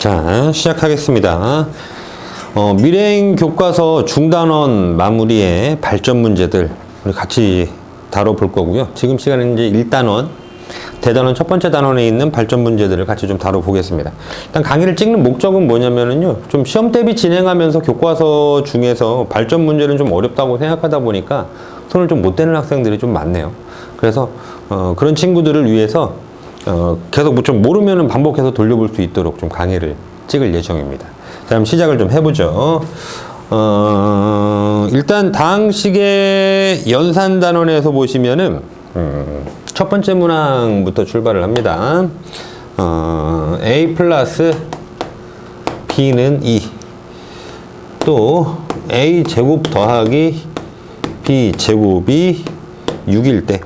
자, 시작하겠습니다. 미래행 교과서 중단원 마무리의 발전 문제들 우리 같이 다뤄볼 거고요. 지금 시간은 이제 1단원, 대단원 첫 번째 단원에 있는 발전 문제들을 같이 좀 다뤄보겠습니다. 일단 강의를 찍는 목적은 뭐냐면은요, 좀 시험 대비 진행하면서 교과서 중에서 발전 문제는 좀 어렵다고 생각하다 보니까 손을 좀 못 대는 학생들이 좀 많네요. 그래서 그런 친구들을 위해서 계속 뭐 좀 모르면은 반복해서 돌려볼 수 있도록 좀 강의를 찍을 예정입니다. 자, 그럼 시작을 좀 해보죠. 일단 다항식의 연산단원에서 보시면은 첫 번째 문항부터 출발을 합니다. a 플러스 b는 2, 또 a 제곱 더하기 b 제곱이 6일 때,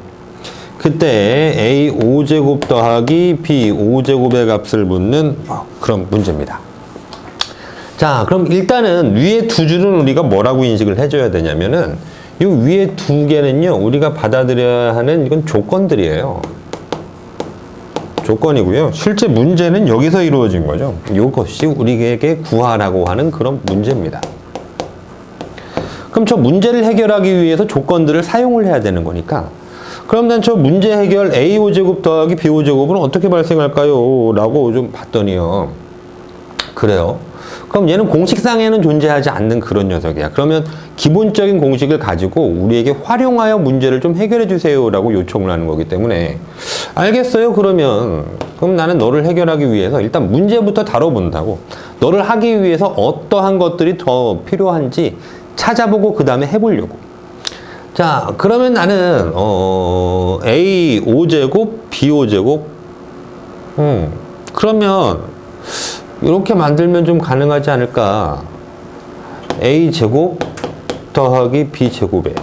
그때 a 5제곱 더하기 b 5제곱의 값을 묻는 그런 문제입니다. 자, 그럼 일단은 위에 두 줄은 우리가 뭐라고 인식을 해줘야 되냐면은, 이 위에 두 개는요, 우리가 받아들여야 하는 이건 조건들이에요. 조건이고요. 실제 문제는 여기서 이루어진 거죠. 이것이 우리에게 구하라고 하는 그런 문제입니다. 그럼 저 문제를 해결하기 위해서 조건들을 사용을 해야 되는 거니까, 그럼 난 저 문제 해결 a5제곱 더하기 b5제곱은 어떻게 발생할까요? 라고 좀 봤더니요, 그래요. 그럼 얘는 공식상에는 존재하지 않는 그런 녀석이야. 그러면 기본적인 공식을 가지고 우리에게 활용하여 문제를 좀 해결해 주세요 라고 요청을 하는 거기 때문에, 알겠어요. 그럼 나는 너를 해결하기 위해서 일단 문제부터 다뤄본다고. 너를 하기 위해서 어떠한 것들이 더 필요한지 찾아보고 그 다음에 해보려고. 자, 그러면 나는 a 5제곱 b 5제곱 그러면 이렇게 만들면 좀 가능하지 않을까. a 제곱 더하기 b 제곱에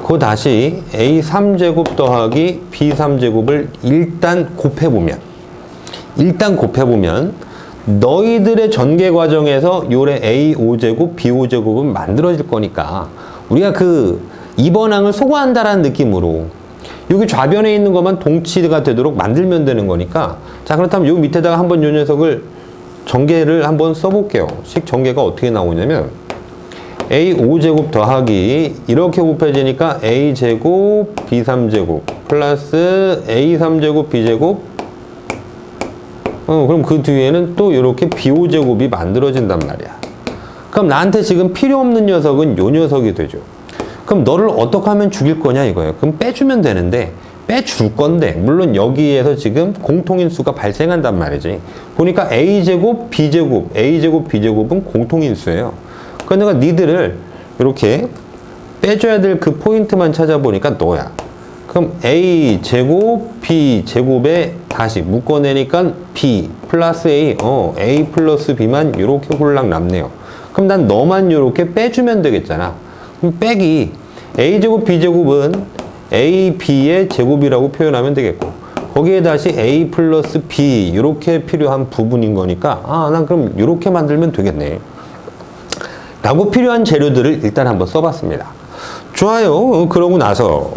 그 다시 a 3제곱 더하기 b 3제곱을 일단 곱해보면 너희들의 전개 과정에서 요래 a 5제곱 b 5제곱은 만들어질 거니까 우리가 그 2번 항을 소거한다라는 느낌으로 여기 좌변에 있는 것만 동치가 되도록 만들면 되는 거니까, 자, 그렇다면 요 밑에다가 한번 요 녀석을 전개를 한번 써볼게요. 식 전개가 어떻게 나오냐면 a 5제곱 더하기 이렇게 곱해지니까 a 제곱 b 3제곱 플러스 a 3제곱 b 제곱, 그럼 그 뒤에는 또 이렇게 b 5제곱이 만들어진단 말이야. 그럼 나한테 지금 필요 없는 녀석은 요 녀석이 되죠. 그럼 너를 어떻게 하면 죽일 거냐 이거예요. 그럼 빼주면 되는데, 빼줄 건데, 물론 여기에서 지금 공통인수가 발생한단 말이지. 보니까 a제곱, b제곱, a제곱, b제곱은 공통인수예요. 그러니까 니들을 이렇게 빼줘야 될 그 포인트만 찾아보니까 너야. 그럼 a제곱, b제곱에 다시 묶어내니까 b 플러스 a, a 플러스 b만 이렇게 홀랑 남네요. 그럼 난 너만 이렇게 빼주면 되겠잖아. 그럼 빼기 a제곱, b제곱은 a, b의 제곱이라고 표현하면 되겠고, 거기에 다시 a 플러스 b 이렇게 필요한 부분인 거니까, 난 그럼 이렇게 만들면 되겠네 라고 필요한 재료들을 일단 한번 써봤습니다. 좋아요. 그러고 나서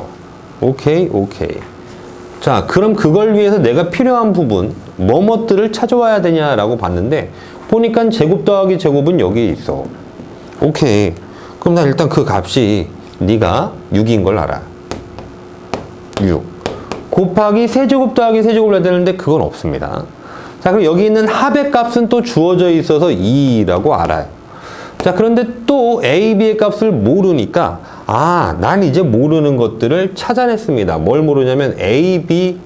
오케이. 자, 그럼 그걸 위해서 내가 필요한 부분 뭐뭐들을 찾아와야 되냐라고 봤는데, 보니까 제곱 더하기 제곱은 여기에 있어. 오케이. 그럼 나 일단 그 값이 네가 6인 걸 알아. 6 곱하기 세제곱 더하기 세제곱을 해야 되는데 그건 없습니다. 자, 그럼 여기 있는 합의 값은 또 주어져 있어서 2라고 알아요. 자, 그런데 또 a, b의 값을 모르니까, 난 이제 모르는 것들을 찾아냈습니다. 뭘 모르냐면 a, b,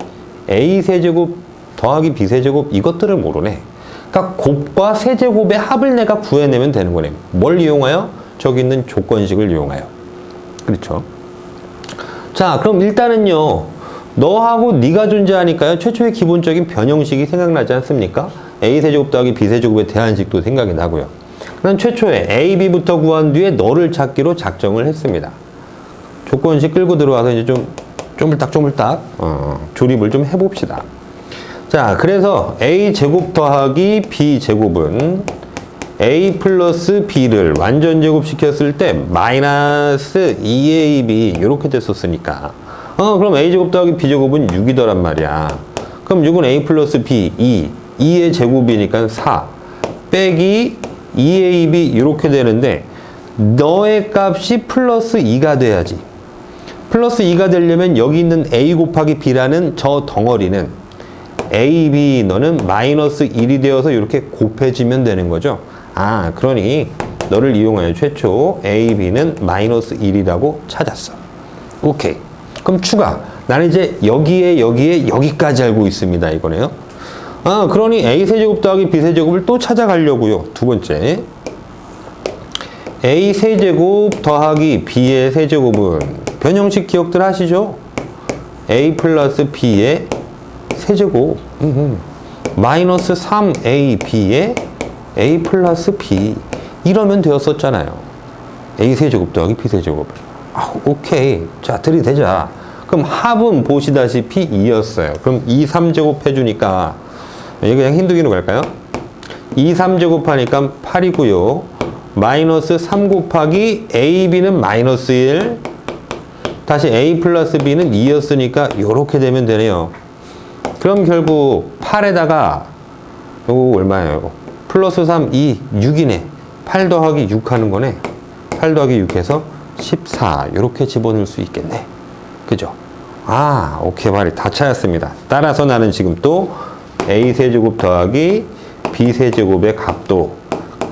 a 세제곱 더하기 b 세제곱 이것들을 모르네. 그러니까 곱과 세제곱의 합을 내가 구해내면 되는 거네. 뭘 이용하여? 저기 있는 조건식을 이용하여. 그렇죠. 자, 그럼 일단은요, 너하고 네가 존재하니까요, 최초의 기본적인 변형식이 생각나지 않습니까? a세제곱 더하기 b세제곱의 대안식도 생각이 나고요. 그럼 최초에 a, b부터 구한 뒤에 너를 찾기로 작정을 했습니다. 조건식 끌고 들어와서 이제 좀 쪼물딱 조립을 좀 해봅시다. 자, 그래서 a제곱 더하기 b제곱은 a 플러스 b를 완전 제곱시켰을 때 마이너스 2ab 이렇게 됐었으니까, 그럼 a제곱 더하기 b제곱은 6이더란 말이야. 그럼 6은 a 플러스 b 2, 2의 제곱이니까 4. 빼기 2ab 이렇게 되는데 너의 값이 플러스 2가 돼야지. 플러스 2가 되려면 여기 있는 a 곱하기 b라는 저 덩어리는 a, b 너는 마이너스 1이 되어서 이렇게 곱해지면 되는 거죠. 아, 그러니 너를 이용하여 최초 a, b는 마이너스 1이라고 찾았어. 오케이. 그럼 추가. 나는 이제 여기에 여기까지 알고 있습니다. 이거네요. 아, 그러니 a 세제곱 더하기 b 세제곱을 또 찾아가려고요. 두 번째. a 세제곱 더하기 b의 세제곱은 변형식 기억들 하시죠? a 플러스 b의 세제곱 마이너스 3ab의 a 플러스 b 이러면 되었었잖아요. a 세제곱 더하기 b 세제곱을. 아, 오케이. 자, 들이대자. 그럼 합은 보시다시피 2였어요. 그럼 2, 3제곱 해주니까 이거 그냥 힌두기로 갈까요? 2, 3제곱 하니까 8이고요. 마이너스 3 곱하기 AB는 마이너스 1. 다시 A 플러스 B는 2였으니까 이렇게 되면 되네요. 그럼 결국 8에다가 요거 얼마예요? 플러스 3, 2, 6이네. 8 더하기 6 하는 거네. 8 더하기 6 해서 14 이렇게 집어넣을 수 있겠네. 그죠? 아, 오케이. 말이 다 찾았습니다. 따라서 나는 지금 또 A세제곱 더하기 B세제곱의 값도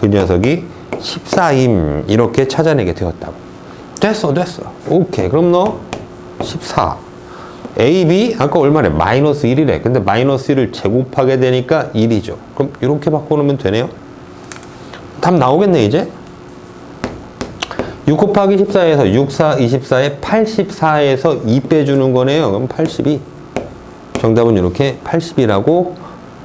그 녀석이 14임 이렇게 찾아내게 되었다고. 됐어. 오케이. 그럼 너 14 AB 아까 얼마래? 마이너스 1이래. 근데 마이너스 1을 제곱하게 되니까 1이죠. 그럼 이렇게 바꿔놓으면 되네요. 답 나오겠네 이제. 6 곱하기 14에서 6, 4, 24에 84에서 2 빼주는 거네요. 그럼 82. 정답은 이렇게 80이라고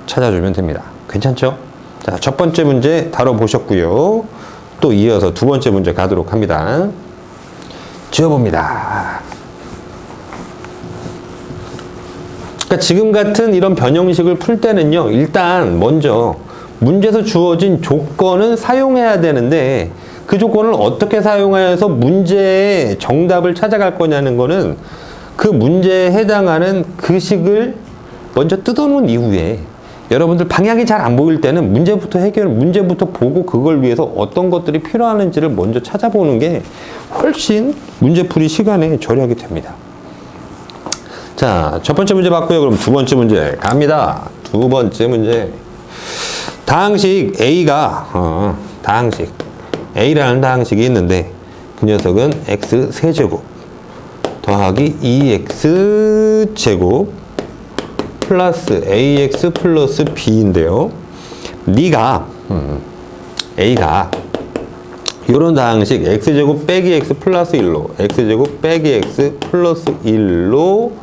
찾아주면 됩니다. 괜찮죠? 자, 첫 번째 문제 다뤄보셨고요. 또 이어서 두 번째 문제 가도록 합니다. 지워봅니다. 그러니까 지금 같은 이런 변형식을 풀 때는요. 일단 먼저 문제에서 주어진 조건은 사용해야 되는데 그 조건을 어떻게 사용하여서 문제의 정답을 찾아갈 거냐는 거는 그 문제에 해당하는 그 식을 먼저 뜯어놓은 이후에 여러분들 방향이 잘 안 보일 때는 문제부터 보고 그걸 위해서 어떤 것들이 필요하는지를 먼저 찾아보는 게 훨씬 문제풀이 시간에 절약이 됩니다. 자, 첫 번째 문제 봤고요. 그럼 두 번째 문제 갑니다. 두 번째 문제. 다항식 A가 A라는 다항식이 있는데 그 녀석은 X세제곱 더하기 2X제곱 플러스 AX 플러스 B인데요. A가 이런 다항식 X제곱 빼기 X 플러스 1로 X제곱 빼기 X 플러스 1로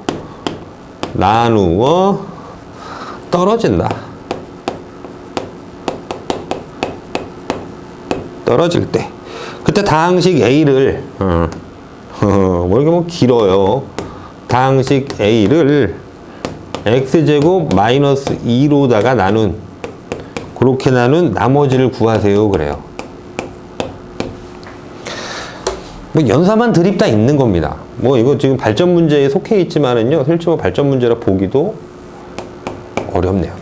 나누어 떨어진다. 떨어질 때 그때 다항식 A를 뭐 이게 뭐 길어요. 다항식 A를 X제곱 마이너스 2로다가 그렇게 나눈 나머지를 구하세요. 그래요. 뭐 연산만 드립다 있는 겁니다. 뭐 이거 지금 발전 문제에 속해 있지만은요. 실제로 발전 문제라 보기도 어렵네요.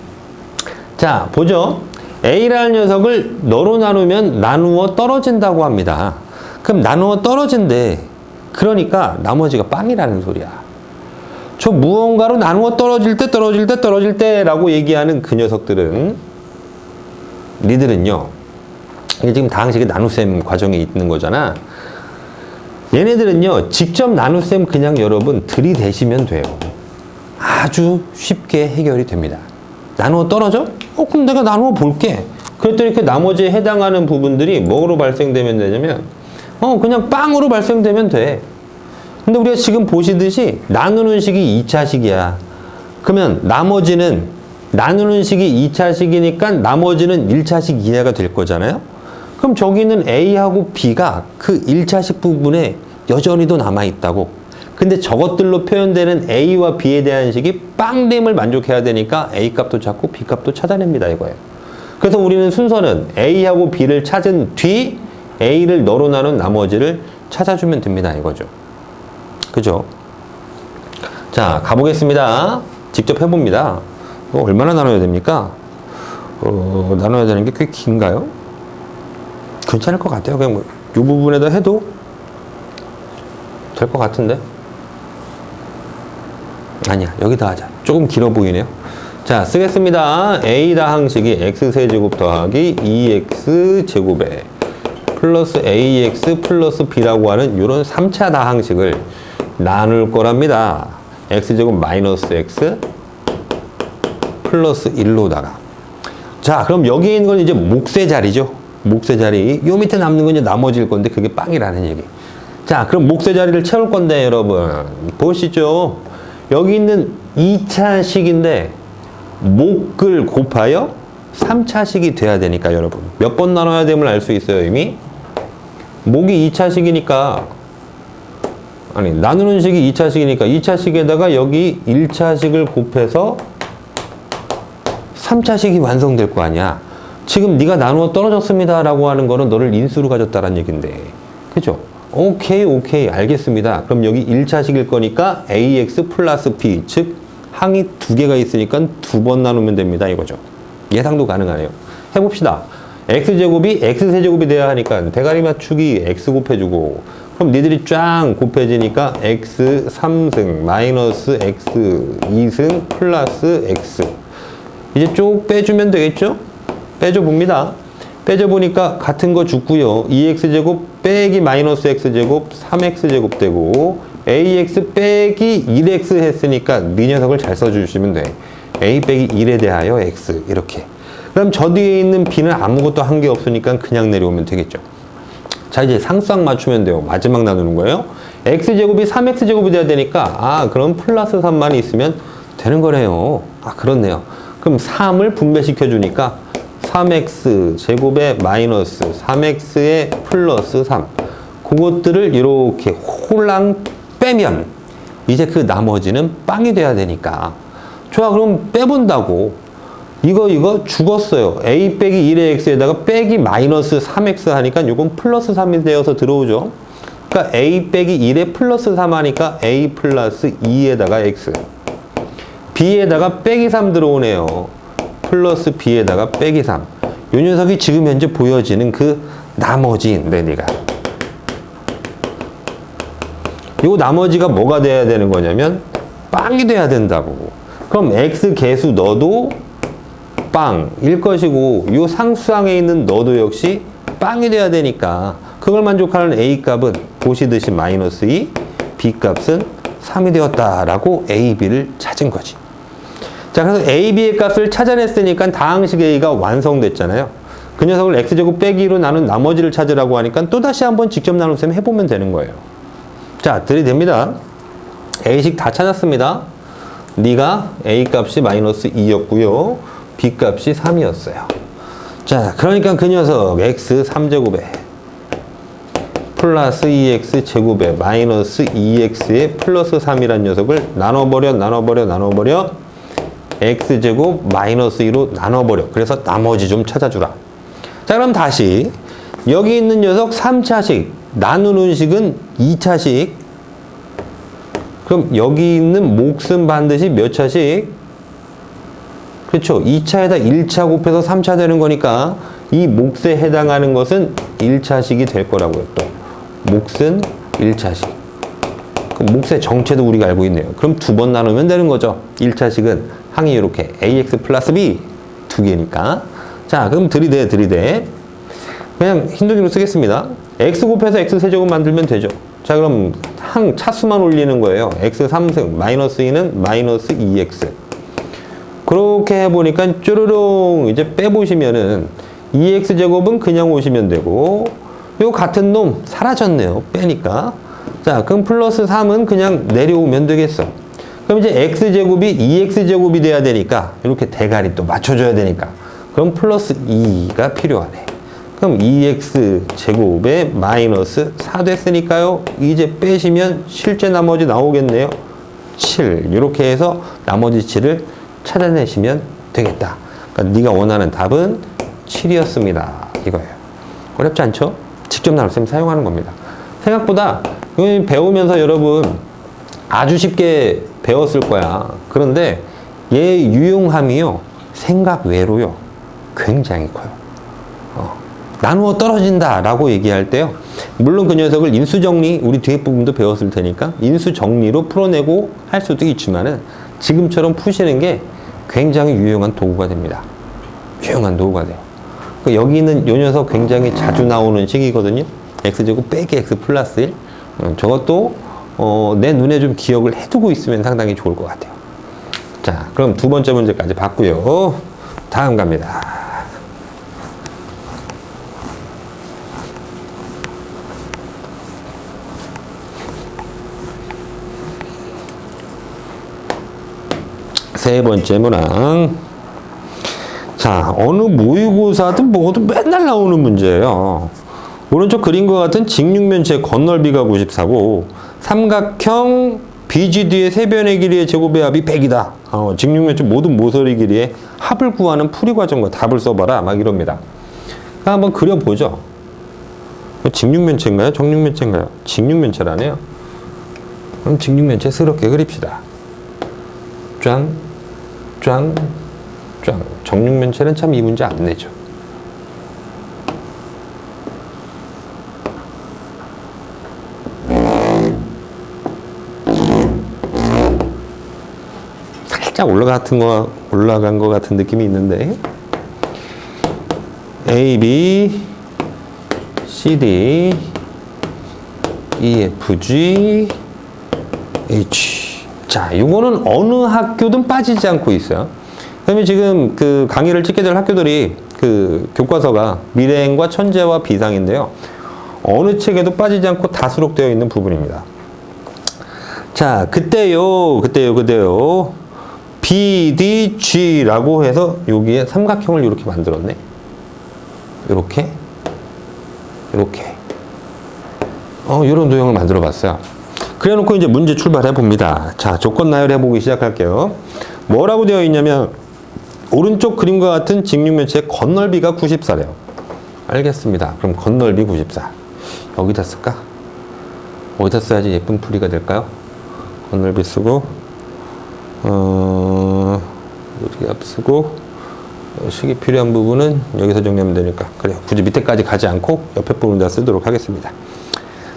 자, 보죠. A라는 녀석을 너로 나누면 나누어 떨어진다고 합니다. 그럼 나누어 떨어진대. 그러니까 나머지가 빵이라는 소리야. 저 무언가로 나누어 떨어질 때 라고 얘기하는 그 녀석들은 니들은요. 이게 지금 다항식의 나눗셈 과정에 있는 거잖아. 얘네들은요. 직접 나눗셈 그냥 여러분 들이대시면 돼요. 아주 쉽게 해결이 됩니다. 나누어 떨어져? 그럼 내가 나누어 볼게. 그랬더니 그 나머지에 해당하는 부분들이 뭐로 발생되면 되냐면 그냥 빵으로 발생되면 돼. 근데 우리가 지금 보시듯이 나누는 식이 2차식이야. 그러면 나머지는 나누는 식이 2차식이니까 나머지는 1차식 이하가 될 거잖아요. 그럼 저기 있는 A하고 B가 그 1차식 부분에 여전히도 남아있다고. 근데 저것들로 표현되는 A와 B에 대한 식이 빵됨을 만족해야 되니까 A 값도 찾고 B 값도 찾아냅니다. 이거예요. 그래서 우리는 순서는 A하고 B를 찾은 뒤 A를 너로 나눈 나머지를 찾아주면 됩니다. 이거죠. 그죠? 자, 가보겠습니다. 직접 해봅니다. 얼마나 나눠야 됩니까? 나눠야 되는 게 꽤 긴가요? 괜찮을 것 같아요. 그냥 이 부분에다 해도 될 것 같은데? 아니야, 여기다 하자. 조금 길어 보이네요. 자, 쓰겠습니다. A다 항식이 X세제곱 더하기 2X제곱에 플러스 AX 플러스 B라고 하는 이런 3차 다항식을 나눌 거랍니다. X제곱 마이너스 X 플러스 1로다가. 자, 그럼 여기 있는 건 이제 몫의 자리죠. 몫의 자리. 요 밑에 남는 건 이제 나머지일 건데 그게 빵이라는 얘기. 자, 그럼 몫의 자리를 채울 건데 여러분 보시죠. 여기 있는 2차식인데 몫을 곱하여 3차식이 돼야 되니까 여러분 몇 번 나눠야 됨을 알 수 있어요. 이미 몫이 2차식이니까 아니 나누는 식이 2차식이니까 2차식에다가 여기 1차식을 곱해서 3차식이 완성될 거 아니야. 지금 네가 나누어 떨어졌습니다 라고 하는 거는 너를 인수로 가졌다는 얘긴데 그죠? 오케이 알겠습니다. 그럼 여기 1차식일 거니까 AX 플러스 B 즉 항이 두 개가 있으니까 두 번 나누면 됩니다 이거죠. 예상도 가능하네요. 해봅시다. X제곱이 X세제곱이 돼야 하니까 대가리 맞추기 X 곱해주고 그럼 니들이 쫙 곱해지니까 X 3승 마이너스 X 2승 플러스 X 이제 쭉 빼주면 되겠죠? 빼줘봅니다. 빼줘보니까 같은 거 죽고요. 2x제곱 빼기 마이너스 x제곱 3x제곱 되고 ax 빼기 1x 했으니까 이 녀석을 잘 써주시면 돼. a 빼기 1에 대하여 x 이렇게. 그럼 저 뒤에 있는 b는 아무것도 한 게 없으니까 그냥 내려오면 되겠죠. 자, 이제 상수항 맞추면 돼요. 마지막 나누는 거예요. x제곱이 3x제곱이 돼야 되니까 그럼 플러스 3만 있으면 되는 거네요. 그렇네요. 그럼 3을 분배시켜 주니까 3x 제곱에 마이너스 3x에 플러스 3 그것들을 이렇게 홀랑 빼면 이제 그 나머지는 빵이 돼야 되니까 좋아. 그럼 빼본다고 이거 죽었어요. a 빼기 1의 x에다가 빼기 마이너스 3x 하니까 이건 플러스 3이 되어서 들어오죠. 그러니까 a 빼기 1에 플러스 3 하니까 a 플러스 2에다가 x b에다가 빼기 3 들어오네요. 플러스 b에다가 빼기 3. 요 녀석이 지금 현재 보여지는 그 나머지인데 네가 요 나머지가 뭐가 돼야 되는 거냐면 빵이 돼야 된다고. 그럼 x 개수 너도 빵일 것이고 요 상수항에 있는 너도 역시 빵이 돼야 되니까 그걸 만족하는 a 값은 보시듯이 마이너스 2 b 값은 3이 되었다라고 a, b를 찾은 거지. 자, 그래서 a, b의 값을 찾아냈으니까 다항식 a가 완성됐잖아요. 그 녀석을 x제곱 빼기로 나눈 나머지를 찾으라고 하니까 또다시 한번 직접 나눗셈 해보면 되는 거예요. 자, 들이댑니다. a식 다 찾았습니다. 네가 a 값이 마이너스 2였고요. b 값이 3이었어요. 자, 그러니까 그 녀석 x 3제곱에 플러스 2x 제곱에 마이너스 2x에 플러스 3이란 녀석을 나눠버려 x제곱 마이너스 2로 나눠버려. 그래서 나머지 좀 찾아주라. 자, 그럼 다시 여기 있는 녀석 3차식 나누는 식은 2차식. 그럼 여기 있는 몫은 반드시 몇 차식? 그렇죠. 2차에다 1차 곱해서 3차 되는 거니까 이 몫에 해당하는 것은 1차식이 될 거라고요. 또 몫은 1차식. 그럼 몫의 정체도 우리가 알고 있네요. 그럼 두 번 나누면 되는 거죠. 1차식은 항이 이렇게 ax 플러스 b 두 개니까. 자, 그럼 들이대. 그냥 흰둥이로 쓰겠습니다. x 곱해서 x 세제곱 만들면 되죠. 자, 그럼 항 차수만 올리는 거예요. x 3승 마이너스 2는 마이너스 2x. 그렇게 해보니까 쭈르릉 이제 빼보시면은 2x 제곱은 그냥 오시면 되고 요 같은 놈 사라졌네요. 빼니까. 자, 그럼 플러스 3은 그냥 내려오면 되겠어. 그럼 이제 x제곱이 2x제곱이 돼야 되니까 이렇게 대가리 또 맞춰줘야 되니까 그럼 플러스 2가 필요하네. 그럼 2x제곱에 마이너스 4 됐으니까요. 이제 빼시면 실제 나머지 나오겠네요. 7 이렇게 해서 나머지 7을 찾아내시면 되겠다. 그러니까 네가 원하는 답은 7이었습니다. 이거예요. 어렵지 않죠? 직접 나눗셈 사용하는 겁니다. 생각보다 배우면서 여러분 아주 쉽게 배웠을 거야. 그런데 얘 유용함이요 생각 외로요. 굉장히 커요. 나누어 떨어진다 라고 얘기할 때요, 물론 그 녀석을 인수정리, 우리 뒤에 부분도 배웠을 테니까 인수정리로 풀어내고 할 수도 있지만은 지금처럼 푸시는 게 굉장히 유용한 도구가 됩니다. 유용한 도구가 돼요. 여기 있는 요 녀석 굉장히 자주 나오는 식이거든요. x제곱 빼기 x 플러스 1. 저것도 내 눈에 좀 기억을 해두고 있으면 상당히 좋을 것 같아요. 자, 그럼 두 번째 문제까지 봤고요. 다음 갑니다. 세 번째 문항. 자, 어느 모의고사든 뭐든 맨날 나오는 문제예요. 오른쪽 그림과 같은 직육면체 건널비가 94고 삼각형 BGD의 세 변의 길이의 제곱의 합이 100이다. 직육면체 모든 모서리 길이의 합을 구하는 풀이 과정과 답을 써봐라. 막 이럽니다. 한번 그려보죠. 직육면체인가요? 정육면체인가요? 직육면체라네요. 그럼 직육면체스럽게 그립시다. 짠, 짠, 짠. 정육면체는 참 이 문제 안 내죠. 살짝 올라간 것 같은 느낌이 있는데, A, B, C, D, E, F, G, H. 자, 이거는 어느 학교든 빠지지 않고 있어요. 그다음에 지금 그 강의를 찍게 될 학교들이 그 교과서가 미래행과 천재와 비상인데요. 어느 책에도 빠지지 않고 다 수록되어 있는 부분입니다. 자, 그때요. BDG라고 해서 여기에 삼각형을 이렇게 만들었네. 이렇게. 이런 도형을 만들어 봤어요. 그래 놓고 이제 문제 출발해 봅니다. 자, 조건 나열해 보기 시작할게요. 뭐라고 되어 있냐면, 오른쪽 그림과 같은 직육면체의 건널비가 94래요. 알겠습니다. 그럼 건널비 94. 여기다 쓸까? 어디다 써야지 예쁜 풀이가 될까요? 건널비 쓰고, 이렇게 앞쓰고, 식이 필요한 부분은 여기서 정리하면 되니까. 그래요. 굳이 밑에까지 가지 않고 옆에 부분에다 쓰도록 하겠습니다.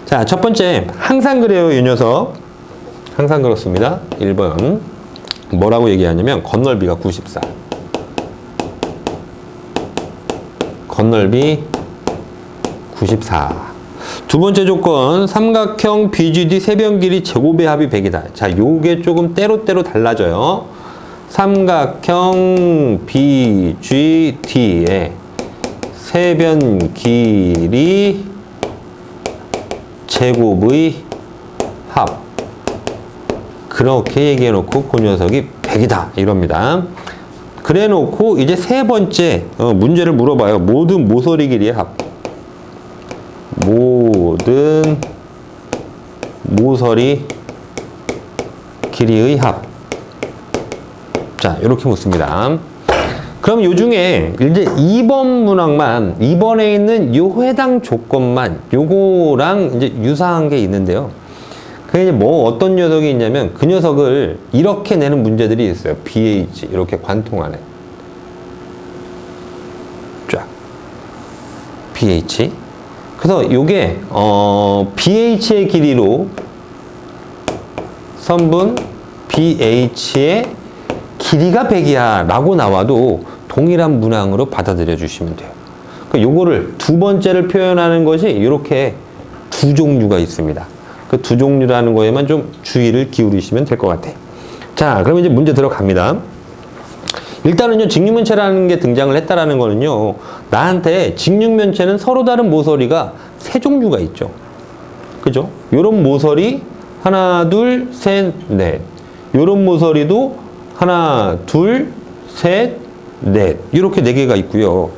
자, 첫 번째. 항상 그래요, 이 녀석. 항상 그렇습니다. 1번. 뭐라고 얘기하냐면, 건널비가 94. 건널비 94. 두 번째 조건, 삼각형 BGD 세변 길이 제곱의 합이 100이다. 자, 요게 조금 때로때로 달라져요. 삼각형 BGD의 세변 길이 제곱의 합. 그렇게 얘기해 놓고 그 녀석이 100이다. 이럽니다. 그래 놓고 이제 세 번째 문제를 물어봐요. 모든 모서리 길이의 합. 모든 모서리 길이의 합. 자, 이렇게 묻습니다. 그럼 요 중에 이제 2번 문항만, 2번에 있는 요 해당 조건만, 요거랑 이제 유사한 게 있는데요. 그게 이제 뭐 어떤 녀석이 있냐면, 그 녀석을 이렇게 내는 문제들이 있어요. BH. 이렇게 관통하네. 쫙. BH. 그래서 요게, BH의 길이로 선분 BH의 길이가 100이야 라고 나와도 동일한 문항으로 받아들여 주시면 돼요. 그러니까 요거를 두 번째를 표현하는 것이 이렇게 두 종류가 있습니다. 그 두 종류라는 거에만 좀 주의를 기울이시면 될 것 같아요. 자, 그럼 이제 문제 들어갑니다. 일단은요, 직육면체라는 게 등장을 했다라는 거는요, 나한테 직육면체는 서로 다른 모서리가 세 종류가 있죠. 그죠? 요런 모서리, 하나, 둘, 셋, 넷. 요런 모서리도 하나, 둘, 셋, 넷. 이렇게 네 개가 있고요.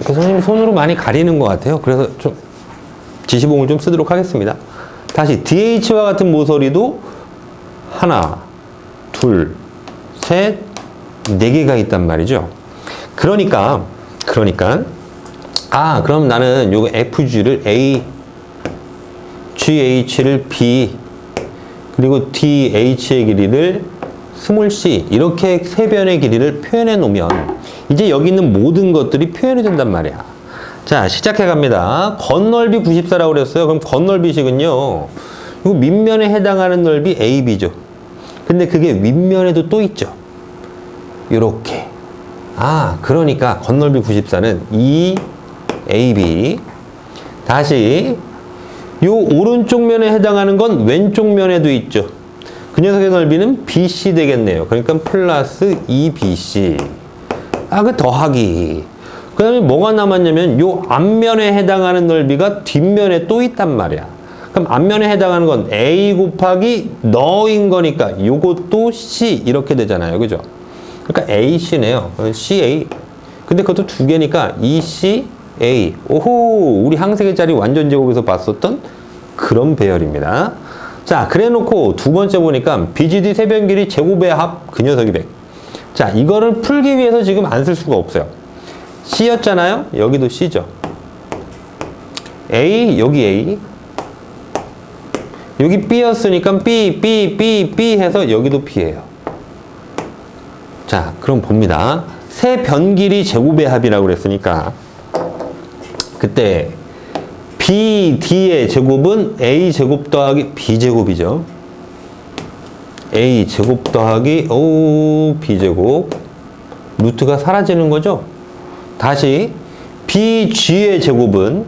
선생님 손으로 많이 가리는 것 같아요. 그래서 좀 지시봉을 좀 쓰도록 하겠습니다. 다시 DH와 같은 모서리도 하나, 둘, 셋, 네 개가 있단 말이죠. 그러니까 그럼 나는 요거 FG를 A, GH를 B, 그리고 DH의 길이를 스몰 c, 이렇게 세 변의 길이를 표현해 놓으면 이제 여기 있는 모든 것들이 표현이 된단 말이야. 자, 시작해 갑니다. 겉넓이 94라고 그랬어요. 그럼 겉넓이식은요, 이 밑면에 해당하는 넓이 AB죠. 근데 그게 윗면에도 또 있죠. 요렇게. 아, 그러니까 겉넓이 94는 2AB. 다시 요 오른쪽 면에 해당하는 건 왼쪽 면에도 있죠. 그 녀석의 넓이는 BC 되겠네요. 그러니까 플러스 2BC. 아, 그 더하기. 그 다음에 뭐가 남았냐면 요 앞면에 해당하는 넓이가 뒷면에 또 있단 말이야. 그럼 앞면에 해당하는 건 A 곱하기 너인 거니까 요것도 C 이렇게 되잖아요. 그죠? 그러니까 AC네요. CA. 근데 그것도 두 개니까 ECA. 오호, 우리 항색의 자리 완전 제곱에서 봤었던 그런 배열입니다. 자, 그래 놓고 두 번째 보니까 BGD 세변 길이 제곱의 합 그 녀석이 100. 자, 이거를 풀기 위해서 지금 안 쓸 수가 없어요. C였잖아요. 여기도 C죠. A, 여기 A. 여기 B였으니까 B 해서 여기도 B예요. 자, 그럼 봅니다. 세 변길이 제곱의 합이라고 그랬으니까 그때 BD의 제곱은 A제곱 더하기 B제곱이죠. A제곱 더하기 B제곱. 루트가 사라지는 거죠. 다시 BG의 제곱은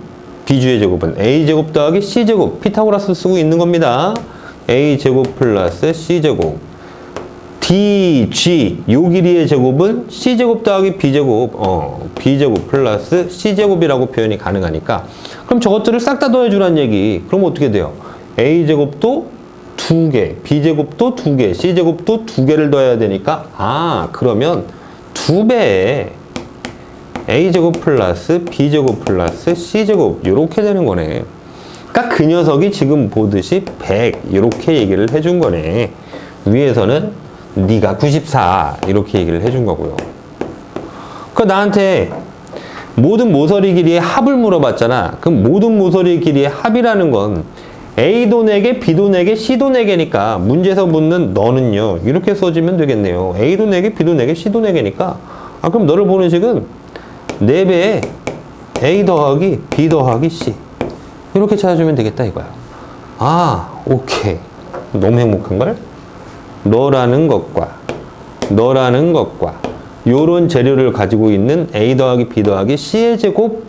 A제곱 더하기 C제곱. 피타고라스 쓰고 있는 겁니다. A제곱 플러스 C제곱. DG 요 길이의 제곱은 C제곱 더하기 B제곱. B제곱 플러스 C제곱이라고 표현이 가능하니까 그럼 저것들을 싹 다 더해주란 얘기. 그럼 어떻게 돼요? A제곱도 2개, B제곱도 2개, C제곱도 2개를 더해야 되니까 그러면 2배에 A제곱 플러스 B제곱 플러스 C제곱 이렇게 되는 거네. 그러니까 그 녀석이 지금 보듯이 100 이렇게 얘기를 해준 거네. 위에서는 네가 94 이렇게 얘기를 해준 거고요. 그러니까 나한테 모든 모서리 길이의 합을 물어봤잖아. 그럼 모든 모서리 길이의 합이라는 건 A도 4개, B도 4개, C도 4개니까 문제에서 묻는 너는요. 이렇게 써주면 되겠네요. A도 4개, B도 4개, C도 4개니까 그럼 너를 보는 식은 4배에 A 더하기 B 더하기 C 이렇게 찾아주면 되겠다 이거야. 오케이. 너무 행복한걸? 너라는 것과 요런 재료를 가지고 있는 A 더하기 B 더하기 C의 제곱,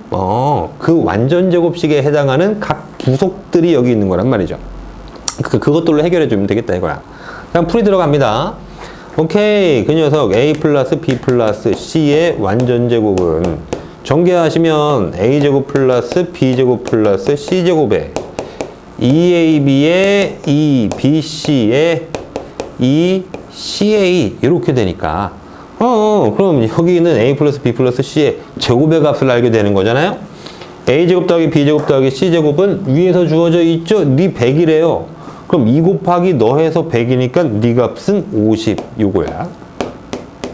그 완전 제곱식에 해당하는 각 부속들이 여기 있는 거란 말이죠. 그것들로 해결해 주면 되겠다 이거야. 그냥 풀이 들어갑니다. 오케이. 그 녀석 A 플러스 B 플러스 C의 완전 제곱은 전개하시면 A제곱 플러스 B제곱 플러스 C제곱에 2AB의 2BC의 2CA 이렇게 되니까 그럼 여기 있는 A 플러스 B 플러스 C의 제곱의 값을 알게 되는 거잖아요. A제곱 더하기 B제곱 더하기 C제곱은 위에서 주어져 있죠. 네 100이래요. 그럼 2 곱하기 너 해서 100이니까 네 값은 50 요거야.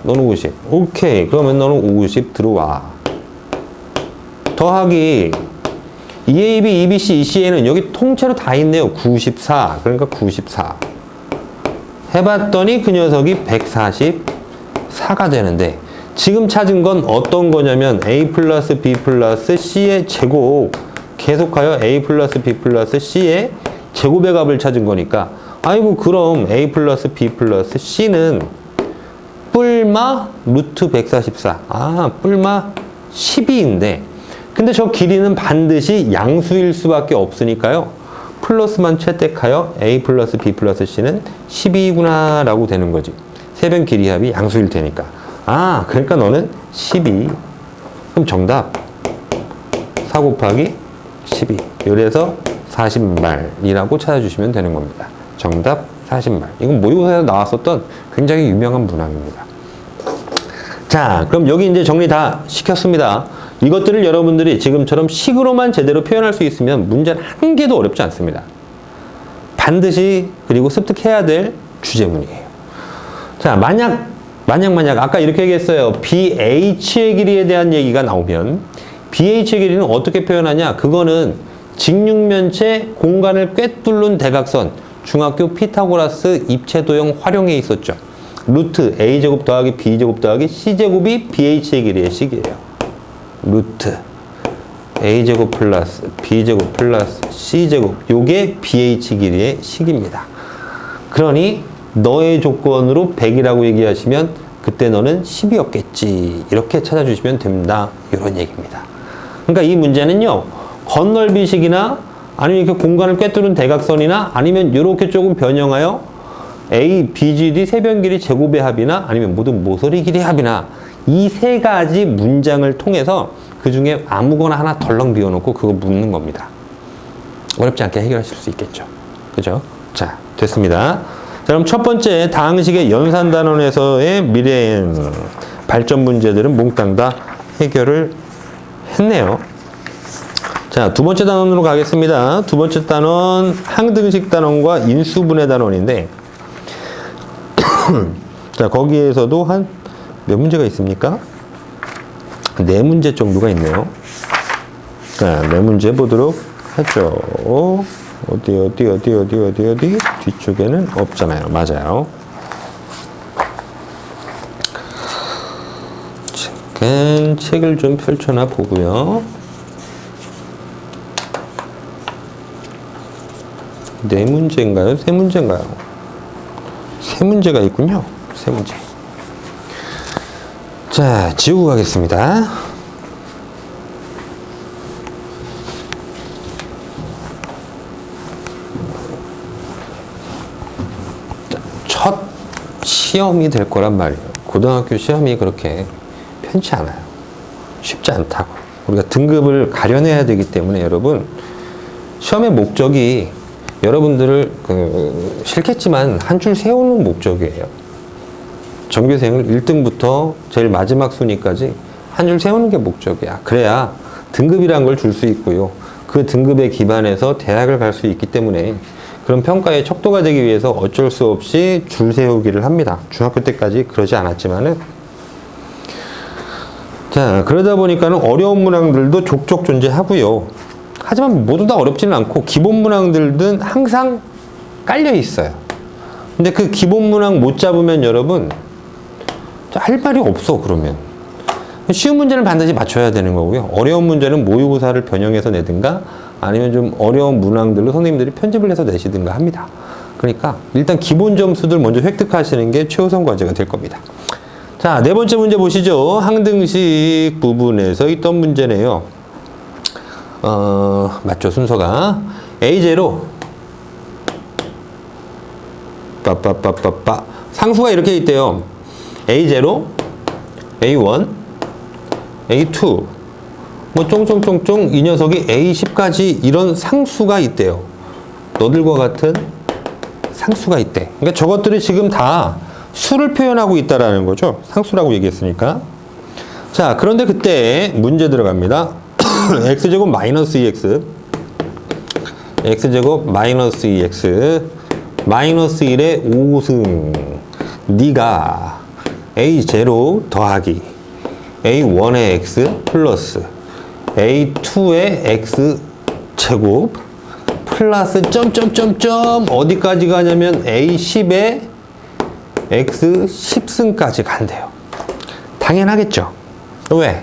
너는 50. 오케이. 그러면 너는 50 들어와. 더하기 2AB, 2BC, 2CA는 여기 통째로 다 있네요. 94. 그러니까 94. 해봤더니 그 녀석이 144가 되는데 지금 찾은 건 어떤 거냐면 A 플러스 B 플러스 C의 제곱 계속하여 A 플러스 B 플러스 C의 제곱의 값을 찾은 거니까 그럼 A 플러스 B 플러스 C는 뿔마 루트 144. 뿔마 12인데 근데 저 길이는 반드시 양수일 수밖에 없으니까요. 플러스만 채택하여 A 플러스 B 플러스 C는 12구나 라고 되는 거지. 세변 길이 합이 양수일 테니까. 그러니까 너는 12. 그럼 정답 4 곱하기 12. 요래서 40말이라고 찾아주시면 되는 겁니다. 정답 40말. 이건 모의고사에서 나왔었던 굉장히 유명한 문항입니다. 자, 그럼 여기 이제 정리 다 시켰습니다. 이것들을 여러분들이 지금처럼 식으로만 제대로 표현할 수 있으면 문제는 한 개도 어렵지 않습니다. 반드시 그리고 습득해야 될 주제문이에요. 자, 만약 아까 이렇게 얘기했어요. BH의 길이에 대한 얘기가 나오면 BH의 길이는 어떻게 표현하냐? 그거는 직육면체 공간을 꿰뚫는 대각선 중학교 피타고라스 입체도형 활용에 있었죠. 루트 a제곱 더하기 b제곱 더하기 c제곱이 bh의 길이의 식이에요. 루트 a제곱 플러스 b제곱 플러스 c제곱, 요게 bh 길이의 식입니다. 그러니 너의 조건으로 100이라고 얘기하시면 그때 너는 10이었겠지, 이렇게 찾아주시면 됩니다. 이런 얘기입니다. 그러니까 이 문제는요, 건널비식이나 아니면 이렇게 공간을 꿰뚫은 대각선이나 아니면 이렇게 조금 변형하여 A, B, G, D 세 변 길이 제곱의 합이나 아니면 모든 모서리 길이 합이나 이 세 가지 문장을 통해서 그 중에 아무거나 하나 덜렁 비워놓고 그거 묻는 겁니다. 어렵지 않게 해결하실 수 있겠죠. 그죠? 자, 됐습니다. 자, 그럼 첫 번째 다항식의 연산단원에서의 미래 발전 문제들은 몽땅 다 해결을 했네요. 자, 두 번째 단원으로 가겠습니다. 두 번째 단원 항등식 단원과 인수분해 단원인데 자, 거기에서도 한 몇 문제가 있습니까? 네 문제 정도가 있네요. 자, 네 문제 보도록 하죠. 어디 뒤쪽에는 없잖아요. 맞아요. 잠깐 책을 좀 펼쳐나 보고요. 네 문제인가요? 세 문제인가요? 세 문제가 있군요. 세 문제. 자, 지우고 가겠습니다. 첫 시험이 될 거란 말이에요. 고등학교 시험이 그렇게 편치 않아요. 쉽지 않다고. 우리가 등급을 가려내야 되기 때문에 여러분, 시험의 목적이 여러분들을 싫겠지만 한 줄 세우는 목적이에요. 전교생을 1등부터 제일 마지막 순위까지 한 줄 세우는 게 목적이야. 그래야 등급이란 걸 줄 수 있고요. 그 등급에 기반해서 대학을 갈 수 있기 때문에 그런 평가에 척도가 되기 위해서 어쩔 수 없이 줄 세우기를 합니다. 중학교 때까지 그러지 않았지만은. 자, 그러다 보니까는 어려운 문항들도 족족 존재하고요. 하지만 모두 다 어렵지는 않고 기본 문항들은 항상 깔려 있어요. 근데 그 기본 문항 못 잡으면 여러분 할 말이 없어. 그러면 쉬운 문제는 반드시 맞춰야 되는 거고요. 어려운 문제는 모의고사를 변형해서 내든가 아니면 좀 어려운 문항들로 선생님들이 편집을 해서 내시든가 합니다. 그러니까 일단 기본 점수들 먼저 획득하시는 게 최우선 과제가 될 겁니다. 자, 네 번째 문제 보시죠. 항등식 부분에서 있던 문제네요. 맞죠, 순서가 A0 상수가 이렇게 있대요. A0, A1, A2 뭐 쫑쫑쫑쫑 이 녀석이 A10까지 이런 상수가 있대요. 너들과 같은 상수가 있대. 그러니까 저것들이 지금 다 수를 표현하고 있다라는 거죠. 상수라고 얘기했으니까. 자, 그런데 그때 문제 들어갑니다. x제곱 마이너스 2x x제곱 마이너스 2x 마이너스 1의 5승 네가 a0 더하기 a1의 x 플러스 a2의 x 제곱 플러스 점점점점 어디까지 가냐면 a10의 x 10승까지 간대요. 당연하겠죠. 왜?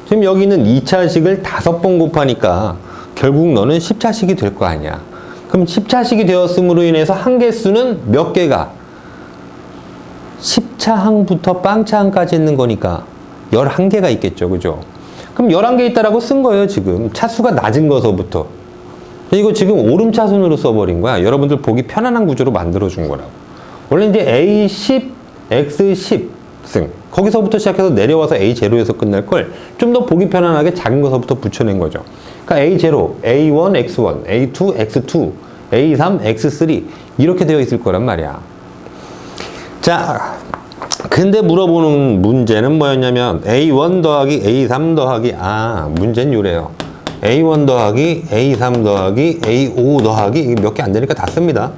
지금 여기는 2차식을 5번 곱하니까 결국 너는 10차식이 될 거 아니야. 그럼 10차식이 되었음으로 인해서 항계수는 몇 개가? 10차항부터 빵차항까지 있는 거니까 11개가 있겠죠. 그죠? 그럼 11개 있다라고 쓴 거예요. 지금 차수가 낮은 거서부터. 이거 지금 오름차순으로 써버린 거야. 여러분들 보기 편안한 구조로 만들어준 거라고. 원래 이제 A10, X10승 거기서부터 시작해서 내려와서 A0에서 끝날 걸 좀 더 보기 편안하게 작은 것부터 붙여낸 거죠. 그러니까 A0, A1, X1, A2, X2, A3, X3 이렇게 되어 있을 거란 말이야. 자, 근데 물어보는 문제는 뭐였냐면 A1 더하기 A3 더하기 문제는 요래요. A1 더하기 A3 더하기 A5 더하기 이게 몇 개 안 되니까 다 씁니다.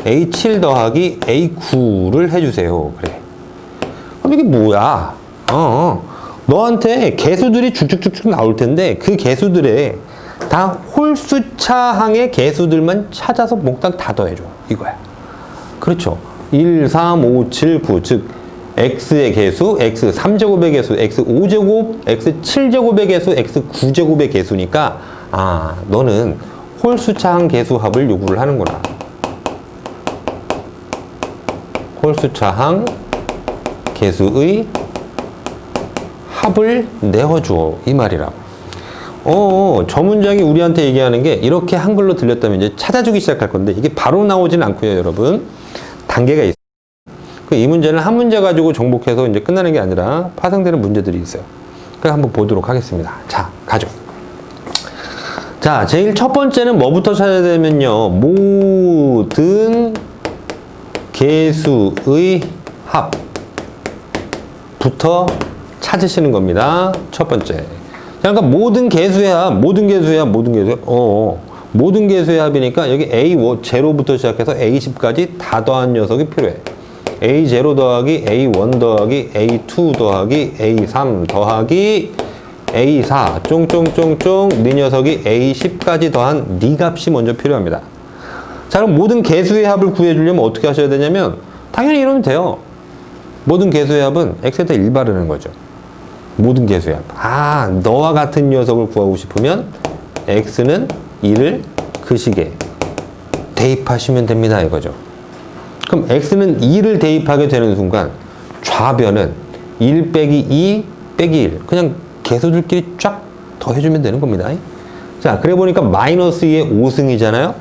A7 더하기 A9를 해주세요. 그래. 그럼 이게 뭐야? 너한테 개수들이 쭉쭉쭉쭉 나올 텐데 그 개수들에 다 홀수차항의 개수들만 찾아서 몽땅 다 더해줘. 이거야. 그렇죠. 1, 3, 5, 7, 9. 즉, x의 개수, x 3제곱의 개수, x 5제곱, x 7제곱의 개수, x 9제곱의 개수니까, 아, 너는 홀수차항 개수합을 요구를 하는구나. 홀수차항 개수의 합을 내어줘. 이 말이라고. 저 문장이 우리한테 얘기하는 게 이렇게 한글로 들렸다면 이제 찾아주기 시작할 건데 이게 바로 나오진 않고요, 여러분. 단계가 있어요. 이 문제는 한 문제 가지고 정복해서 이제 끝나는 게 아니라 파생되는 문제들이 있어요. 그래서 한번 보도록 하겠습니다. 자, 가죠. 자, 제일 첫 번째는 뭐부터 찾아야 되면요. 모든 개수의 합부터 찾으시는 겁니다. 첫 번째. 그러니까 모든 개수의 합, 모든 개수의 합이니까 여기 A0부터 시작해서 A10까지 다 더한 녀석이 필요해. A0 더하기 A1 더하기 A2 더하기 A3 더하기 A4 쫑쫑쫑쫑 네 녀석이 A10까지 더한 네 값이 먼저 필요합니다. 자, 그럼 모든 개수의 합을 구해주려면 어떻게 하셔야 되냐면 당연히 이러면 돼요. 모든 개수의 합은 x에다 1 바르는 거죠. 모든 개수의 합. 아, 너와 같은 녀석을 구하고 싶으면 x는 1을 그 식에 대입하시면 됩니다, 이거죠. 그럼 x는 2를 대입하게 되는 순간 좌변은 1 빼기 2 빼기 1 그냥 개수들끼리 쫙 더해주면 되는 겁니다. 자, 그래 보니까 마이너스 2의 5승이잖아요.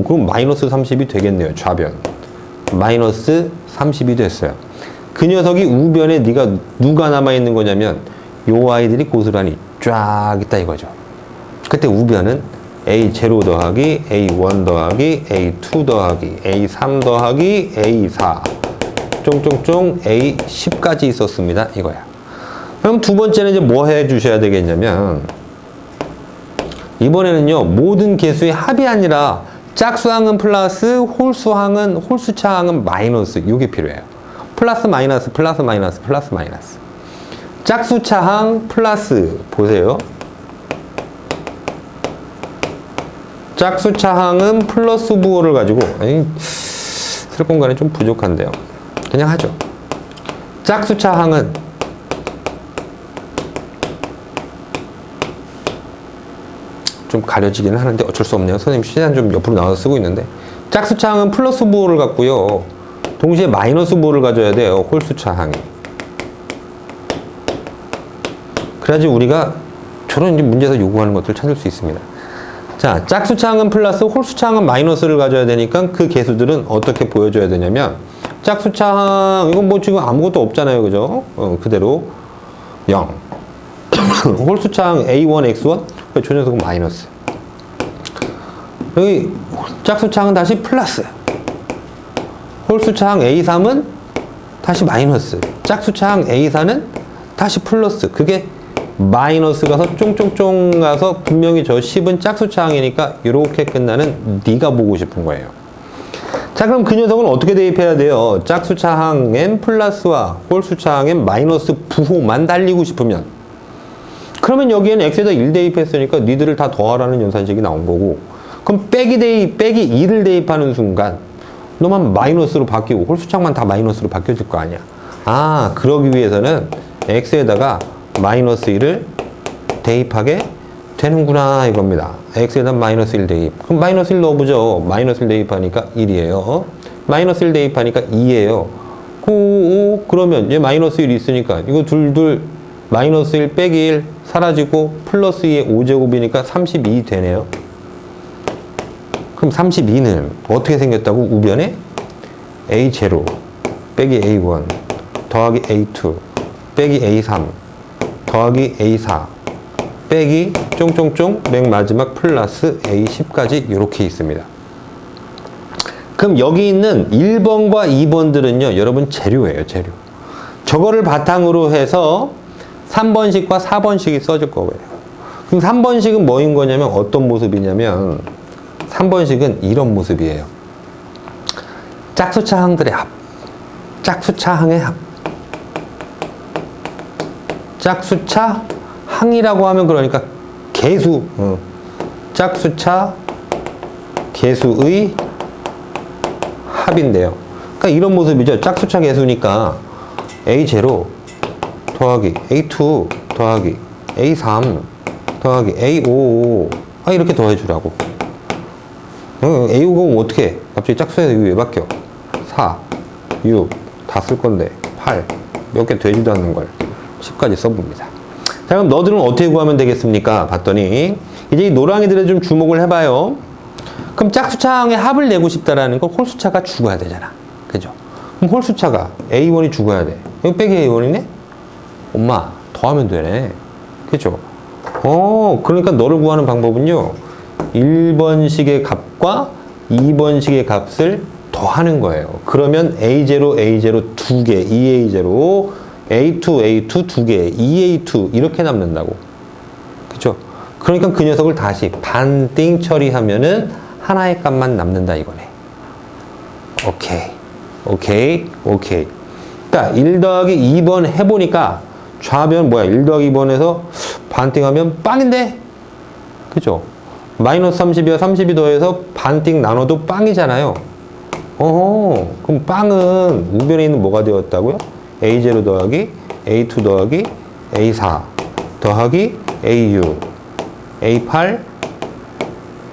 그럼 마이너스 30이 되겠네요, 좌변. 마이너스 30이 됐어요. 그 녀석이 우변에 누가 남아있는 거냐면 요 아이들이 고스란히 쫙 있다 이거죠. 그때 우변은 A0 더하기 A1 더하기 A2 더하기 A3 더하기 A4 쫑쫑쫑 A10까지 있었습니다, 이거야. 그럼 두 번째는 이제 뭐 해 주셔야 되겠냐면 이번에는요, 모든 개수의 합이 아니라 짝수항은 플러스, 홀수차항은 마이너스, 요게 필요해요. 플러스 마이너스, 플러스 마이너스, 플러스 마이너스. 짝수차항 플러스, 보세요. 짝수차항은 플러스 부호를 가지고, 쓸 공간이 좀 부족한데요. 그냥 하죠. 짝수차항은 좀 가려지기는 하는데 어쩔 수 없네요. 선생님 시간 좀 옆으로 나와서 쓰고 있는데 짝수차항은 플러스 부호를 갖고요. 동시에 마이너스 부호를 가져야 돼요. 홀수차항이. 그래야지 우리가 저런 이제 문제에서 요구하는 것들을 찾을 수 있습니다. 자, 짝수차항은 플러스, 홀수차항은 마이너스를 가져야 되니까 그 개수들은 어떻게 보여줘야 되냐면 짝수차항 이건 뭐 지금 아무것도 없잖아요, 그죠? 그대로 0. 홀수차항 A1, X1 저 녀석은 마이너스. 여기 짝수차항은 다시 플러스. 홀수차항 A3은 다시 마이너스. 짝수차항 A4는 다시 플러스. 그게 마이너스 가서 쫑쫑쫑 가서 분명히 저 10은 짝수차항이니까 이렇게 끝나는 네가 보고 싶은 거예요. 자, 그럼 그 녀석은 어떻게 대입해야 돼요? 짝수차항 n 플러스와 홀수차항 n 마이너스 부호만 달리고 싶으면 그러면 여기에는 x에다 1 대입했으니까 니들을 다 더하라는 연산식이 나온 거고, 그럼 빼기 2를 대입하는 순간 너만 마이너스로 바뀌고 홀수차항만 다 마이너스로 바뀌어질 거 아니야. 아, 그러기 위해서는 x에다가 마이너스 1을 대입하게 되는구나 이겁니다. x에다 마이너스 1 대입. 그럼 마이너스 1 넣어보죠. 마이너스 1 대입하니까 1이에요. 마이너스 1 대입하니까 2예요. 그러면 이제 마이너스 1이 있으니까 이거 둘 마이너스 1 빼기 1 사라지고 플러스 2의 5제곱이니까 32 되네요. 그럼 32는 어떻게 생겼다고? 우변에 A0 빼기 A1 더하기 A2 빼기 A3 더하기 A4 빼기 쫑쫑쫑 맨 마지막 플러스 A10까지 이렇게 있습니다. 그럼 여기 있는 1번과 2번들은요, 여러분 재료예요, 재료. 저거를 바탕으로 해서 3번식과 4번식이 써질 거고요. 그럼 3번식은 뭐인 거냐면 어떤 모습이냐면 3번식은 이런 모습이에요. 짝수차항들의 합, 짝수차항의 합. 짝수차항이라고 하면 그러니까 개수, 짝수차 개수의 합인데요. 그러니까 딱 이런 모습이죠. 짝수차 계수니까 A0 더하기 A2 더하기 A3 더하기 A5 이렇게 더해주라고. A5가 어떻게 해? 갑자기 짝수에서 왜 바뀌어? 4, 6 다 쓸 건데 8 몇 개 되지도 않는 걸 10까지 써봅니다. 자, 그럼 너들은 어떻게 구하면 되겠습니까? 봤더니 이제 이 노랑이들에 좀 주목을 해봐요. 그럼 짝수차항의 합을 내고 싶다라는 건 홀수차가 죽어야 되잖아. 그죠? 그럼 홀수차가 A1이 죽어야 돼. 이거 빼기 A1이네? 엄마, 더하면 되네. 그죠? 그러니까 너를 구하는 방법은요, 1번식의 값과 2번식의 값을 더하는 거예요. 그러면 A0, A0 두 개, 2A0, A2, A2 두 개, 2A2 이렇게 남는다고. 그죠? 그러니까 그 녀석을 다시 반띵 처리하면은 하나의 값만 남는다 이거네. 오케이. 자, 1 더하기 2번 해보니까 좌변 뭐야? 1 더하기 2번에서 반띵하면 빵인데? 그죠? 마이너스 30이와 30이 더해서 반띵 나눠도 빵이잖아요. 그럼 빵은 우변에 있는 뭐가 되었다고요? A0 더하기 A2 더하기 A4 더하기 A6 A8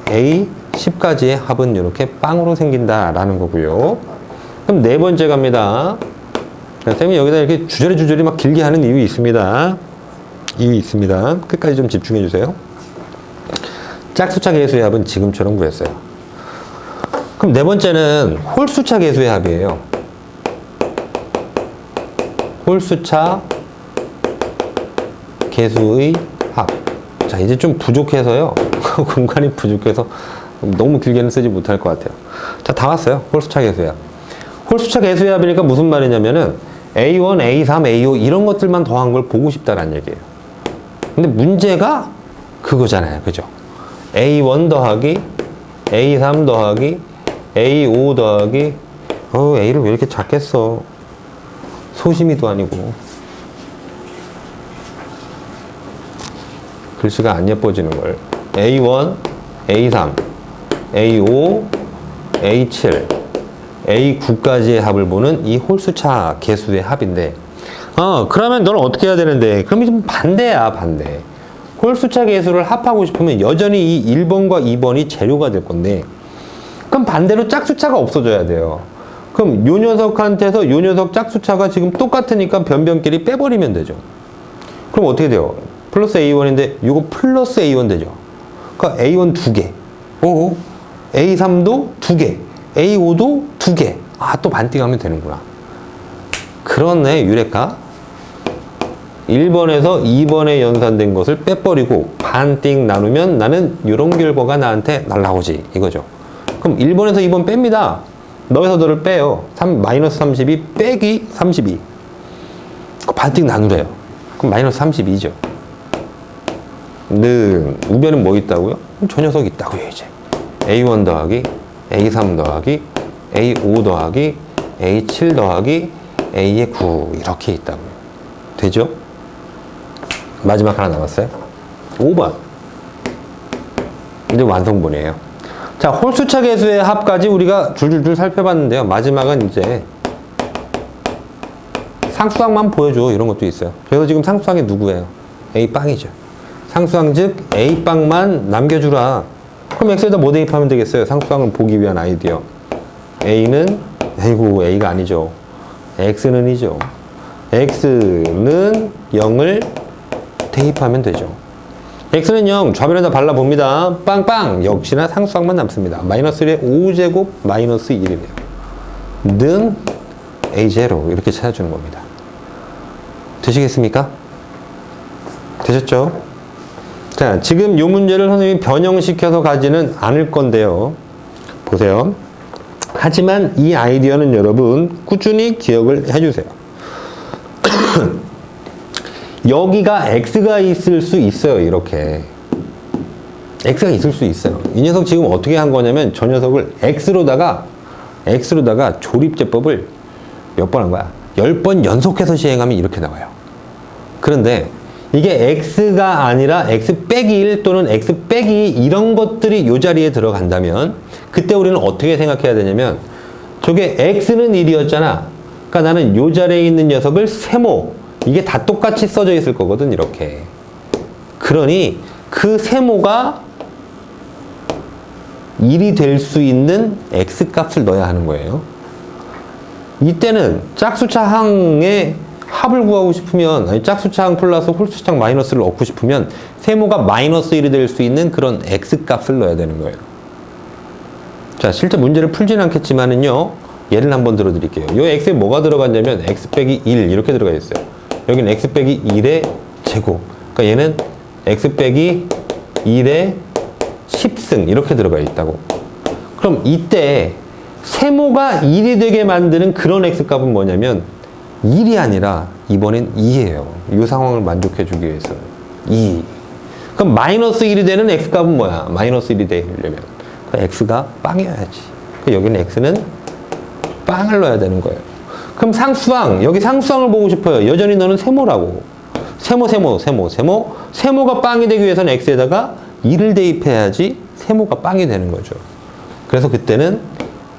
A10까지의 합은 이렇게 빵으로 생긴다라는 거고요. 그럼 네 번째 갑니다. 쌤이 여기다 이렇게 주저리 막 길게 하는 이유 있습니다. 끝까지 좀 집중해 주세요. 짝수차 계수의 합은 지금처럼 구했어요. 그럼 네 번째는 홀수차 계수의 합이에요. 홀수차 계수의 합. 자, 이제 좀 부족해서요. 공간이 부족해서 너무 길게는 쓰지 못할 것 같아요. 자, 다 왔어요. 홀수차 계수의 합. 홀수차 계수의 합이니까 무슨 말이냐면은 A1, A3, A5 이런 것들만 더한 걸 보고 싶다라는 얘기예요. 근데 문제가 그거잖아요. 그죠? A1 더하기 A3 더하기 A5 더하기 A를 왜 이렇게 작게 써? 소심이도 아니고 글씨가 안 예뻐지는 걸. A1, A3, A5, A7, A9까지의 합을 보는 이 홀수차 계수의 합인데, 그러면 너는 어떻게 해야 되는데? 그럼 좀 반대야, 반대. 홀수차 계수를 합하고 싶으면 여전히 이 1번과 2번이 재료가 될 건데, 그럼 반대로 짝수차가 없어져야 돼요. 그럼 요 녀석한테서 요 녀석 짝수차가 지금 똑같으니까 변변끼리 빼버리면 되죠. 그럼 어떻게 돼요? 플러스 A1인데 요거 플러스 A1 되죠. 그러니까 A1 두 개, A3도 두 개, A5도 두 개. 또 반띵하면 되는구나. 그렇네, 유레카. 1번에서 2번에 연산된 것을 빼버리고 반띵 나누면 나는 이런 결과가 나한테 날라오지 이거죠. 그럼 1번에서 2번 뺍니다. 너에서 너를 빼요. 마이너스 32 빼기 32. 반띵 나누래요. 그럼 마이너스 32죠. 우변은 뭐 있다고요? 저 녀석 있다고요, 이제. A1 더하기 A3 더하기 A5 더하기 A7 더하기 A의 9 이렇게 있다고요. 되죠? 마지막 하나 남았어요. 5번. 이제 완성본이에요. 자, 홀수차 계수의 합까지 우리가 줄줄줄 살펴봤는데요. 마지막은 이제 상수항만 보여줘. 이런 것도 있어요. 그래서 지금 상수항이 누구예요? A빵이죠. 상수항 즉 A빵만 남겨주라. 그럼 X에다 뭐 대입하면 되겠어요? 상수항을 보기 위한 아이디어. A는 A가 아니죠. X는 이죠. X는 0을 대입하면 되죠. X는 0, 좌변에다 발라봅니다. 빵빵! 역시나 상수항만 남습니다. 마이너스 1의 5제곱 마이너스 1이네요. 는 A0 이렇게 찾아주는 겁니다. 되시겠습니까? 되셨죠? 자, 지금 이 문제를 선생님이 변형시켜서 가지는 않을 건데요. 보세요. 하지만 이 아이디어는 여러분 꾸준히 기억을 해주세요. 여기가 X가 있을 수 있어요. 이렇게 X가 있을 수 있어요. 이 녀석 지금 어떻게 한 거냐면 저 녀석을 X로다가 조립제법을 몇 번 한 거야? 10번 연속해서 시행하면 이렇게 나와요. 그런데 이게 X가 아니라 X 빼기 1 또는 X 빼기 2 이런 것들이 이 자리에 들어간다면 그때 우리는 어떻게 생각해야 되냐면 저게 x는 1이었잖아. 그러니까 나는 요 자리에 있는 녀석을 세모, 이게 다 똑같이 써져 있을 거거든, 이렇게. 그러니 그 세모가 1이 될 수 있는 x값을 넣어야 하는 거예요. 이때는 짝수차항의 합을 구하고 싶으면, 아니 짝수차항 플러스 홀수차항 마이너스를 얻고 싶으면 세모가 마이너스 1이 될 수 있는 그런 x값을 넣어야 되는 거예요. 자, 실제 문제를 풀지는 않겠지만은요, 예를 한번 들어드릴게요. 요 x에 뭐가 들어갔냐면 x 빼기 1 이렇게 들어가 있어요. 여기는 x 빼기 1의 제곱. 그러니까 얘는 x 빼기 1의 10승 이렇게 들어가 있다고. 그럼 이때 세모가 1이 되게 만드는 그런 x값은 뭐냐면 1이 아니라 이번엔 2예요. 이 상황을 만족해 주기 위해서는 2. 그럼 마이너스 1이 되는 x값은 뭐야? 마이너스 1이 되려면 그 x가 빵이어야지. 여기는 x는 빵을 넣어야 되는 거예요. 그럼 상수항, 여기 상수항을 보고 싶어요. 여전히 너는 세모라고. 세모가 빵이 되기 위해서는 x에다가 2를 대입해야지 세모가 빵이 되는 거죠. 그래서 그때는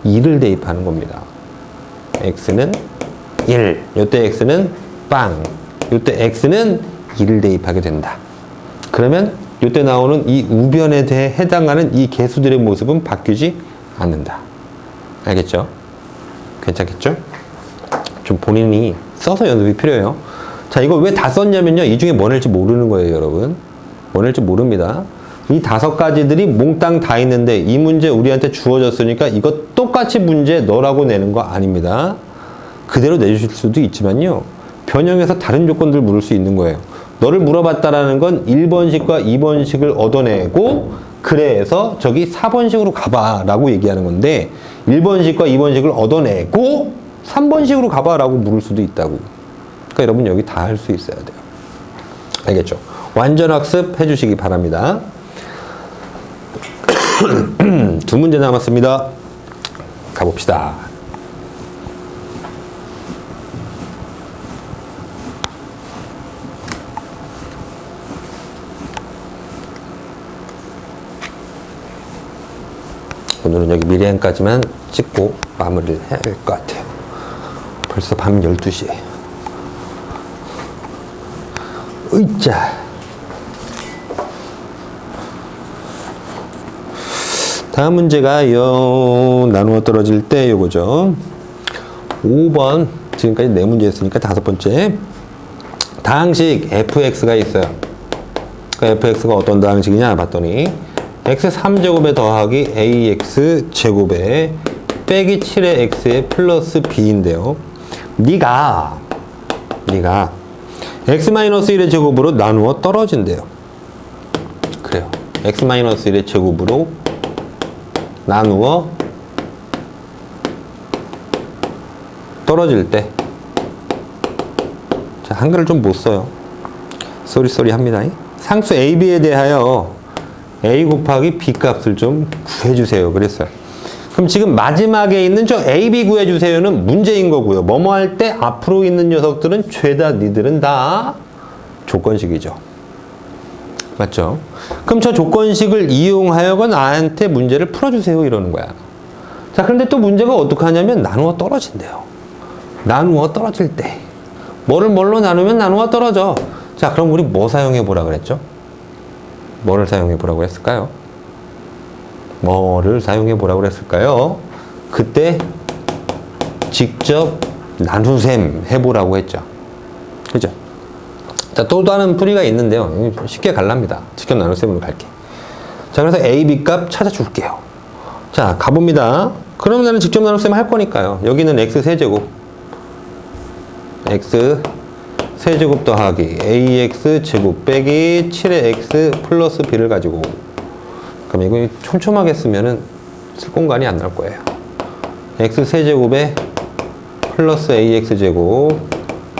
2를 대입하는 겁니다. x는 1, 요때 x는 빵, 요때 x는 2를 대입하게 된다. 그러면 요때 나오는 이 우변에 대해 해당하는 이 개수들의 모습은 바뀌지 않는다. 알겠죠? 괜찮겠죠? 좀 본인이 써서 연습이 필요해요. 자, 이거 왜 다 썼냐면요, 이 중에 뭐 낼지 모르는 거예요, 여러분. 뭐 낼지 모릅니다. 이 5가지들이 몽땅 다 있는데 이 문제 우리한테 주어졌으니까 이거 똑같이 문제 너라고 내는 거 아닙니다. 그대로 내주실 수도 있지만요, 변형해서 다른 조건들 물을 수 있는 거예요. 너를 물어봤다라는 건 1번식과 2번식을 얻어내고 그래서 저기 4번식으로 가봐 라고 얘기하는 건데 1번식과 2번식을 얻어내고 3번식으로 가봐 라고 물을 수도 있다고. 그러니까 여러분 여기 다 할 수 있어야 돼요. 알겠죠? 완전 학습 해주시기 바랍니다. 2문제 남았습니다. 가봅시다. 오늘은 여기 미래행까지만 찍고 마무리를 해야 될 것 같아요. 벌써 밤 12시에. 으이짜. 다음 문제가요, 나누어 떨어질 때 요거죠. 5번, 지금까지 4문제 했으니까 5번째. 다항식 fx가 있어요. 그 fx가 어떤 다항식이냐 봤더니 x 3제곱에 더하기 ax 제곱에 빼기 7의 x에 플러스 b인데요. 네가 x-1의 제곱으로 나누어 떨어진대요. 그래요. x-1의 제곱으로 나누어 떨어질 때, 자, 한글을 좀 못 써요. 쏘리 합니다. 상수 AB에 대하여 A 곱하기 B 값을 좀 구해주세요. 그랬어요. 그럼 지금 마지막에 있는 저 AB 구해주세요는 문제인 거고요. 뭐뭐 할 때 앞으로 있는 녀석들은 죄다 니들은 다 조건식이죠. 맞죠? 그럼 저 조건식을 이용하여건 나한테 문제를 풀어주세요. 이러는 거야. 자, 그런데 또 문제가 어떻게 하냐면 나누어 떨어진대요. 나누어 떨어질 때. 뭐를 뭘로 나누면 나누어 떨어져. 자, 그럼 우리 뭐 사용해 보라 그랬죠? 뭐를 사용해 보라고 했을까요? 뭐를 사용해 보라고 했을까요? 그때 직접 나누셈 해보라고 했죠. 그죠? 자, 또 다른 풀이가 있는데요. 쉽게 갈랍니다. 직접 나누셈으로 갈게. 자, 그래서 A, B 값 찾아줄게요. 자, 가봅니다. 그러면 나는 직접 나누셈 할 거니까요. 여기는 x 세제곱. x 세제곱 더하기 ax 제곱 빼기 7의 x 플러스 b를 가지고, 그럼 이거 촘촘하게 쓰면은 쓸 공간이 안 날 거예요. x 세제곱에 플러스 ax 제곱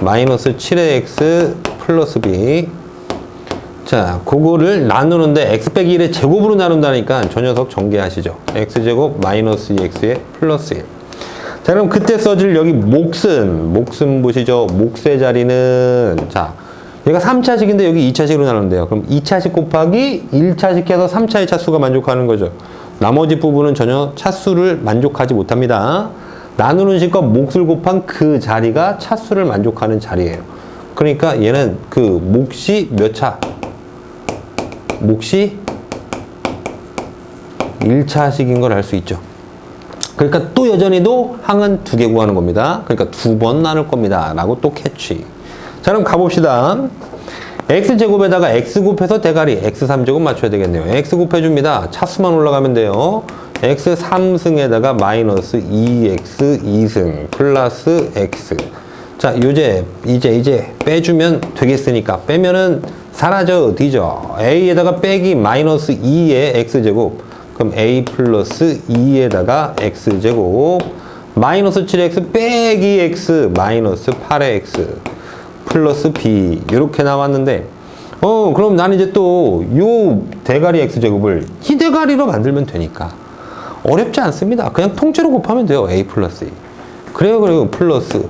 마이너스 7의 x 플러스 b. 자, 그거를 나누는데 x 빼기 1의 제곱으로 나눈다니까 저 녀석 전개하시죠. x 제곱 마이너스 2x의 플러스 1. 자, 그럼 그때 써질 여기 목슨 보시죠. 몫의 자리는, 자, 얘가 3차식인데 여기 2차식으로 나눈대요. 그럼 2차식 곱하기 1차식 해서 3차의 차수가 만족하는 거죠. 나머지 부분은 전혀 차수를 만족하지 못합니다. 나누는 식과 몫을 곱한 그 자리가 차수를 만족하는 자리예요. 그러니까 얘는 그 몫이 몇 차? 몫이 1차식인 걸 알 수 있죠. 그러니까 또 여전히도 항은 2개 구하는 겁니다. 그러니까 2번 나눌 겁니다. 라고 또 캐치. 자, 그럼 가봅시다. x제곱에다가 x 곱해서 대가리 x3제곱 맞춰야 되겠네요. x 곱해줍니다. 차수만 올라가면 돼요. x 3승에다가 마이너스 2x 2승 플러스 x. 자, 이제 빼주면 되겠으니까 빼면은 사라져 뒤져. a에다가 빼기 마이너스 2의 x제곱. 그럼 a 플러스 2에다가 x제곱 마이너스 7x 빼기 x 마이너스 8의 x 플러스 b 이렇게 나왔는데 그럼 나는 이제 또 요 대가리 x제곱을 이 대가리로 만들면 되니까 어렵지 않습니다. 그냥 통째로 곱하면 돼요. a 플러스 2 그래요. 플러스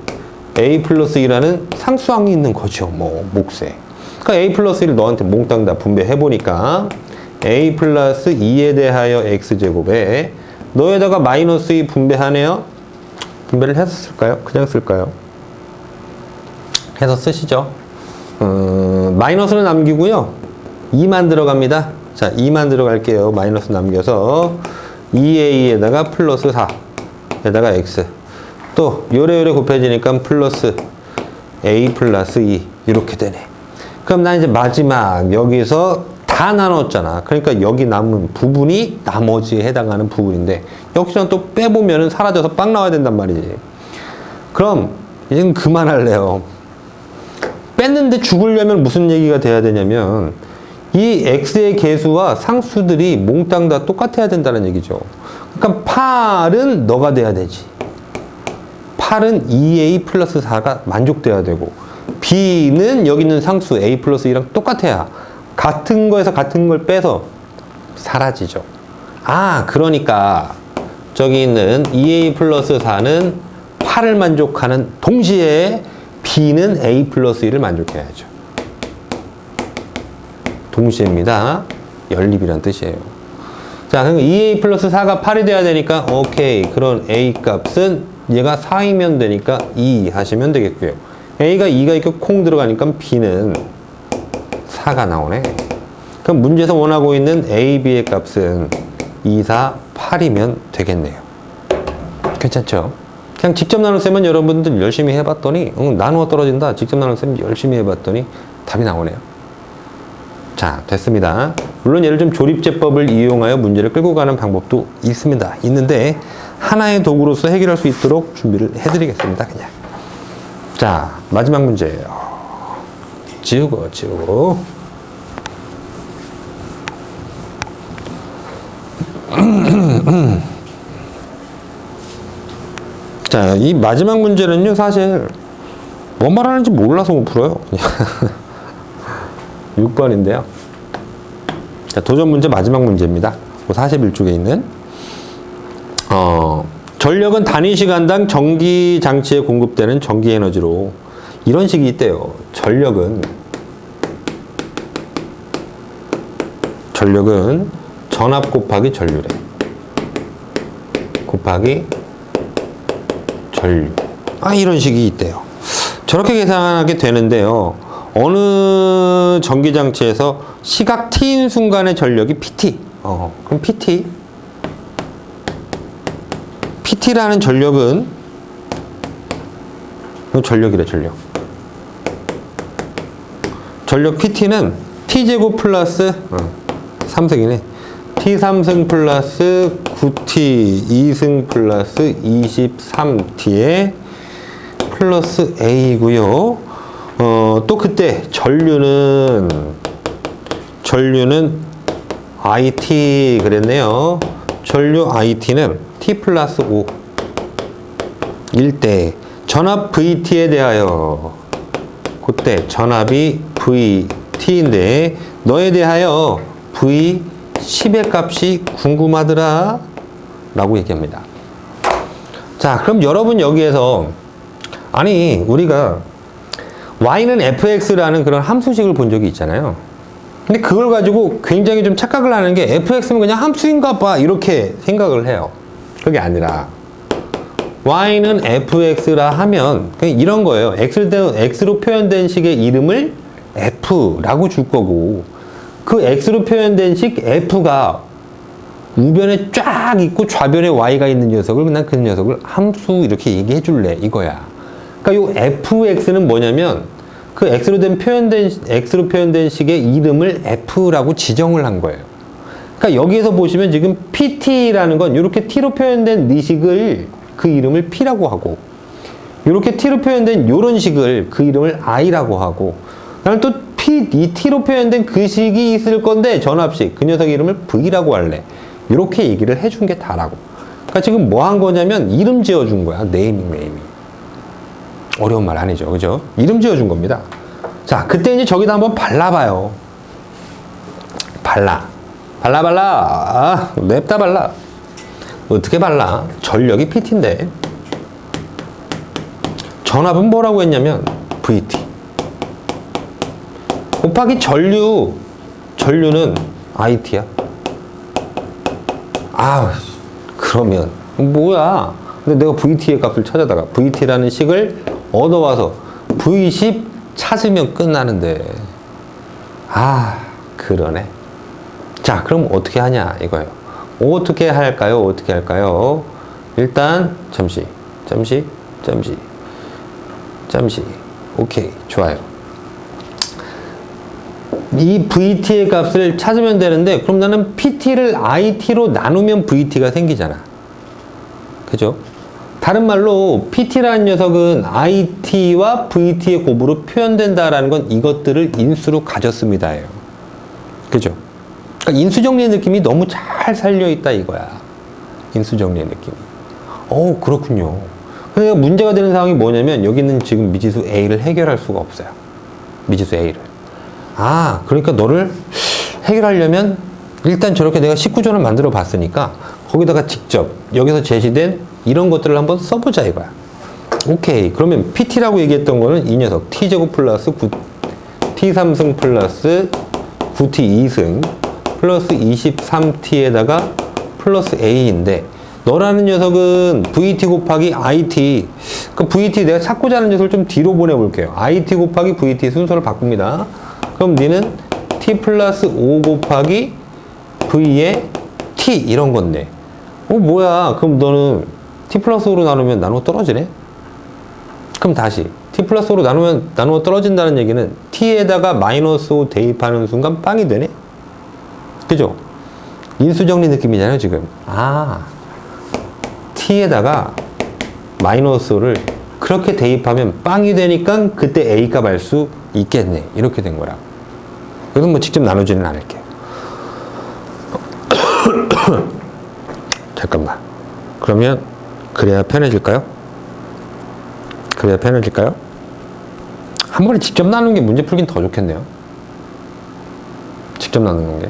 a 플러스 2라는 상수항이 있는 거죠. 뭐 몫에. 그러니까 a 플러스 1을 너한테 몽땅 다 분배해보니까 a 플러스 2에 대하여 x제곱에 너에다가 마이너스 2 분배하네요. 분배를 해서 쓸까요? 그냥 쓸까요? 해서 쓰시죠. 마이너스는 남기고요. 2만 들어갑니다. 자, 2만 들어갈게요. 마이너스 남겨서 2a에다가 플러스 4에다가 x 또 요래요래 곱해지니까 플러스 a 플러스 2 이렇게 되네. 그럼 나 이제 마지막 여기서 다 나눴잖아. 그러니까 여기 남은 부분이 나머지에 해당하는 부분인데 역시나 또 빼보면은 사라져서 빵 나와야 된단 말이지. 그럼 이제는 그만할래요. 뺐는데 죽으려면 무슨 얘기가 돼야 되냐면 이 x의 개수와 상수들이 몽땅 다 똑같아야 된다는 얘기죠. 그러니까 8은 너가 돼야 되지. 8은 2a 플러스 4가 만족돼야 되고 b는 여기 있는 상수 a 플러스 2랑 똑같아야 같은 거에서 같은 걸 빼서 사라지죠. 그러니까 저기 있는 2a 플러스 4는 8을 만족하는 동시에 b는 a 플러스 1을 만족해야죠. 동시에입니다. 연립이란 뜻이에요. 자, 그럼 2a 플러스 4가 8이 돼야 되니까 오케이. 그런 a 값은 얘가 4이면 되니까 2 하시면 되겠고요. a가 2가 이렇게 콩 들어가니까 b는 4가 나오네. 그럼 문제에서 원하고 있는 a, b의 값은 2, 4, 8이면 되겠네요. 괜찮죠? 그냥 직접 나눌 셈은 여러분들 열심히 해봤더니 나누어 떨어진다. 직접 나눌 셈 열심히 해봤더니 답이 나오네요. 자, 됐습니다. 물론 얘를 좀 조립제법을 이용하여 문제를 끌고 가는 방법도 있는데 하나의 도구로서 해결할 수 있도록 준비를 해드리겠습니다. 그냥. 자, 마지막 문제예요. 지우고 자, 이 마지막 문제는요 사실 뭔 말하는지 몰라서 못 풀어요. 6번인데요 자, 도전 문제 마지막 문제입니다. 41쪽에 있는 전력은 단위 시간당 전기 장치에 공급되는 전기 에너지로 이런 식이 있대요. 전력은 전압 곱하기 전류래. 곱하기 전류. 이런 식이 있대요. 저렇게 계산하게 되는데요. 어느 전기장치에서 시각 t인 순간의 전력이 PT. 그럼 PT라는 전력은 전력이래, 전력 PT는 T제곱 플러스 3승이네. T3승 플러스 9T 2승 플러스 23T에 플러스 A고요. 또 그때 전류는 IT 그랬네요. 전류 IT는 T 플러스 5 일 때 전압 VT에 대하여 그때 전압이 VT인데 너에 대하여 V10의 값이 궁금하더라 라고 얘기합니다. 자, 그럼 여러분 여기에서 우리가 y는 fx라는 그런 함수식을 본 적이 있잖아요. 근데 그걸 가지고 굉장히 좀 착각을 하는 게 fx는 그냥 함수인가 봐 이렇게 생각을 해요. 그게 아니라 y는 fx라 하면 그냥 이런 거예요. x로 표현된 식의 이름을 f라고 줄 거고, 그 x로 표현된 식 f가 우변에 쫙 있고 좌변에 y가 있는 녀석을, 난 그 녀석을 함수 이렇게 얘기해 줄래 이거야. 그러니까 요 fx는 뭐냐면 그 x로 표현된 식의 이름을 f라고 지정을 한 거예요. 그러니까 여기에서 보시면 지금 pt라는 건 이렇게 t로 표현된 이 식을 그 이름을 p라고 하고, 이렇게 t로 표현된 요런 식을 그 이름을 i라고 하고, 나는 또 이 t로 표현된 그 식이 있을 건데 전압식, 그 녀석 이름을 v라고 할래. 이렇게 얘기를 해준 게 다라고. 그러니까 지금 뭐 한 거냐면 이름 지어준 거야. 네이밍. 어려운 말 아니죠, 그죠? 이름 지어준 겁니다. 자, 그때 이제 저기다 한번 발라봐요. 발라. 아, 냅다 발라. 어떻게 발라? 전력이 PT인데 전압은 뭐라고 했냐면 VT 곱하기 전류는 IT야. 아, 그러면 뭐야? 근데 내가 VT의 값을 찾아다가 VT라는 식을 얻어와서 V10 찾으면 끝나는데, 아, 그러네. 자, 그럼 어떻게 하냐 이거예요. 어떻게 할까요? 일단 잠시. 오케이, 좋아요. 이 VT의 값을 찾으면 되는데, 그럼 나는 PT를 IT로 나누면 VT가 생기잖아. 그죠? 다른 말로 PT라는 녀석은 IT와 VT의 곱으로 표현된다라는 건 이것들을 인수로 가졌습니다예요. 그죠? 그러니까 인수정리의 느낌이 너무 잘 살려있다 이거야. 인수정리의 느낌이. 그렇군요. 그러니까 문제가 되는 상황이 뭐냐면 여기는 지금 미지수 A를 해결할 수가 없어요. 미지수 A를. 아, 그러니까 너를 해결하려면 일단 저렇게 내가 식구전을 만들어 봤으니까 거기다가 직접 여기서 제시된 이런 것들을 한번 써보자 이거야. 오케이. 그러면 PT라고 얘기했던 거는 이 녀석 T제곱 플러스 T3승 플러스 9T 2승 플러스 23T에다가 플러스 A인데, 너라는 녀석은 VT 곱하기 IT, 그 VT 내가 찾고자 하는 녀석을 좀 뒤로 보내볼게요. IT 곱하기 VT 순서를 바꿉니다. 그럼 니는 T 플러스 5 곱하기 V의 T 이런 건데, 뭐야? 그럼 너는 T 플러스 5로 나누면 나누어 떨어지네? 그럼 다시 T 플러스 5로 나누어 떨어진다는 얘기는 T에다가 마이너스 5 대입하는 순간 빵이 되네? 그죠? 인수정리 느낌이잖아요 지금. 아, T에다가 마이너스 5를 그렇게 대입하면 빵이 되니까 그때 A값 알 수 있겠네. 이렇게 된 거라. 이건 뭐 직접 나누지는 않을게요. 잠깐만. 그러면 그래야 편해질까요? 한 번에 직접 나누는 게 문제 풀긴 더 좋겠네요. 직접 나누는 게.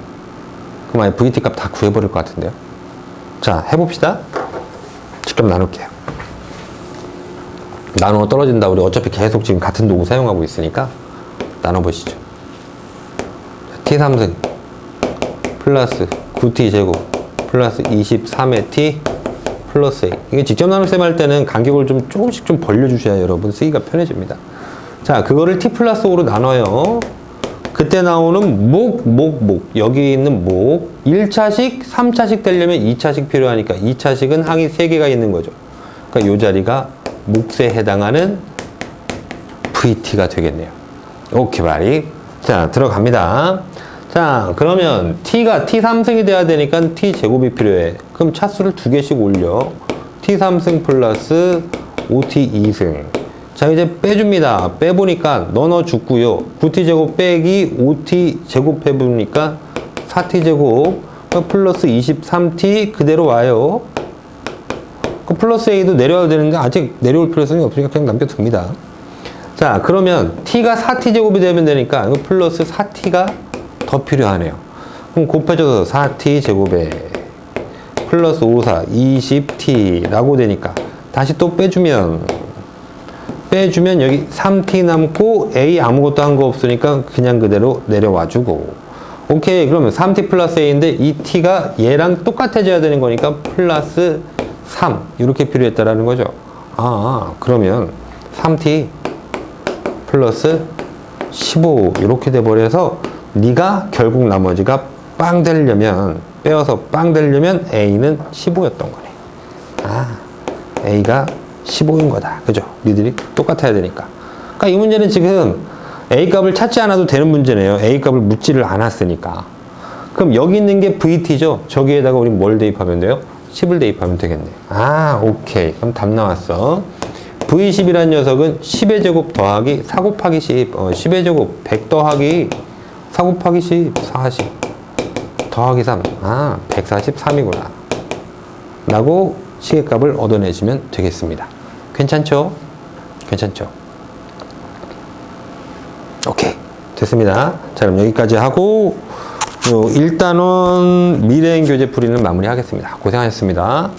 그럼 아예 VT 값 다 구해버릴 것 같은데요. 자, 해봅시다. 직접 나눌게요. 나누어 떨어진다. 우리 어차피 계속 지금 같은 도구 사용하고 있으니까 나눠보시죠. T3승 플러스 9T 제곱 플러스 23의 T 플러스 A. 이게 직접 나눌 셈 할 때는 간격을 좀 조금씩 좀 벌려주셔야 여러분 쓰기가 편해집니다. 자, 그거를 T 플러스 5로 나눠요. 그때 나오는 목. 여기 있는 목. 1차식, 3차식 되려면 2차식 필요하니까 2차식은 항이 3개가 있는 거죠. 그러니까 이 자리가 몫에 해당하는 VT가 되겠네요. 오케이, 바리. 자, 들어갑니다. 자, 그러면 T가 T3승이 돼야 되니까 T제곱이 필요해. 그럼 차수를 2개씩 올려. T3승 플러스 5T 2승. 자, 이제 빼줍니다. 빼보니까 넣어줬고요. 9T제곱 빼기 5T 제곱 해보니까 4T제곱 플러스 23T 그대로 와요. 그 플러스 A도 내려야 되는데 아직 내려올 필요성이 없으니까 그냥 남겨둡니다. 자, 그러면 T가 4T제곱이 되면 되니까 이거 플러스 4T가 더 필요하네요. 그럼 곱해줘서 4T제곱에 플러스 5, 4, 20T라고 되니까 다시 또 빼주면 여기 3T 남고 A 아무것도 한 거 없으니까 그냥 그대로 내려와주고. 오케이, 그러면 3T 플러스 A인데 이 T가 얘랑 똑같아져야 되는 거니까 플러스 3 이렇게 필요했다라는 거죠. 그러면 3t 플러스 15 이렇게 돼버려서 네가 결국 나머지가 빵 되려면, 빼어서 빵 되려면 a는 15였던 거네. a가 15인 거다. 그죠? 니들이 똑같아야 되니까. 그러니까 이 문제는 지금 a 값을 찾지 않아도 되는 문제네요. a 값을 묻지를 않았으니까. 그럼 여기 있는 게 vt죠? 저기에다가 우리 뭘 대입하면 돼요? 10을 대입하면 되겠네. 오케이. 그럼 답 나왔어. v10이라는 녀석은 10의 제곱 더하기 4 곱하기 10. 10의 제곱 100 더하기 4 곱하기 10. 40 더하기 3. 143이구나. 라고 시계값을 얻어내시면 되겠습니다. 괜찮죠? 괜찮죠? 오케이. 됐습니다. 자, 그럼 여기까지 하고, 1단원 미래행 교재 풀이는 마무리하겠습니다. 고생하셨습니다.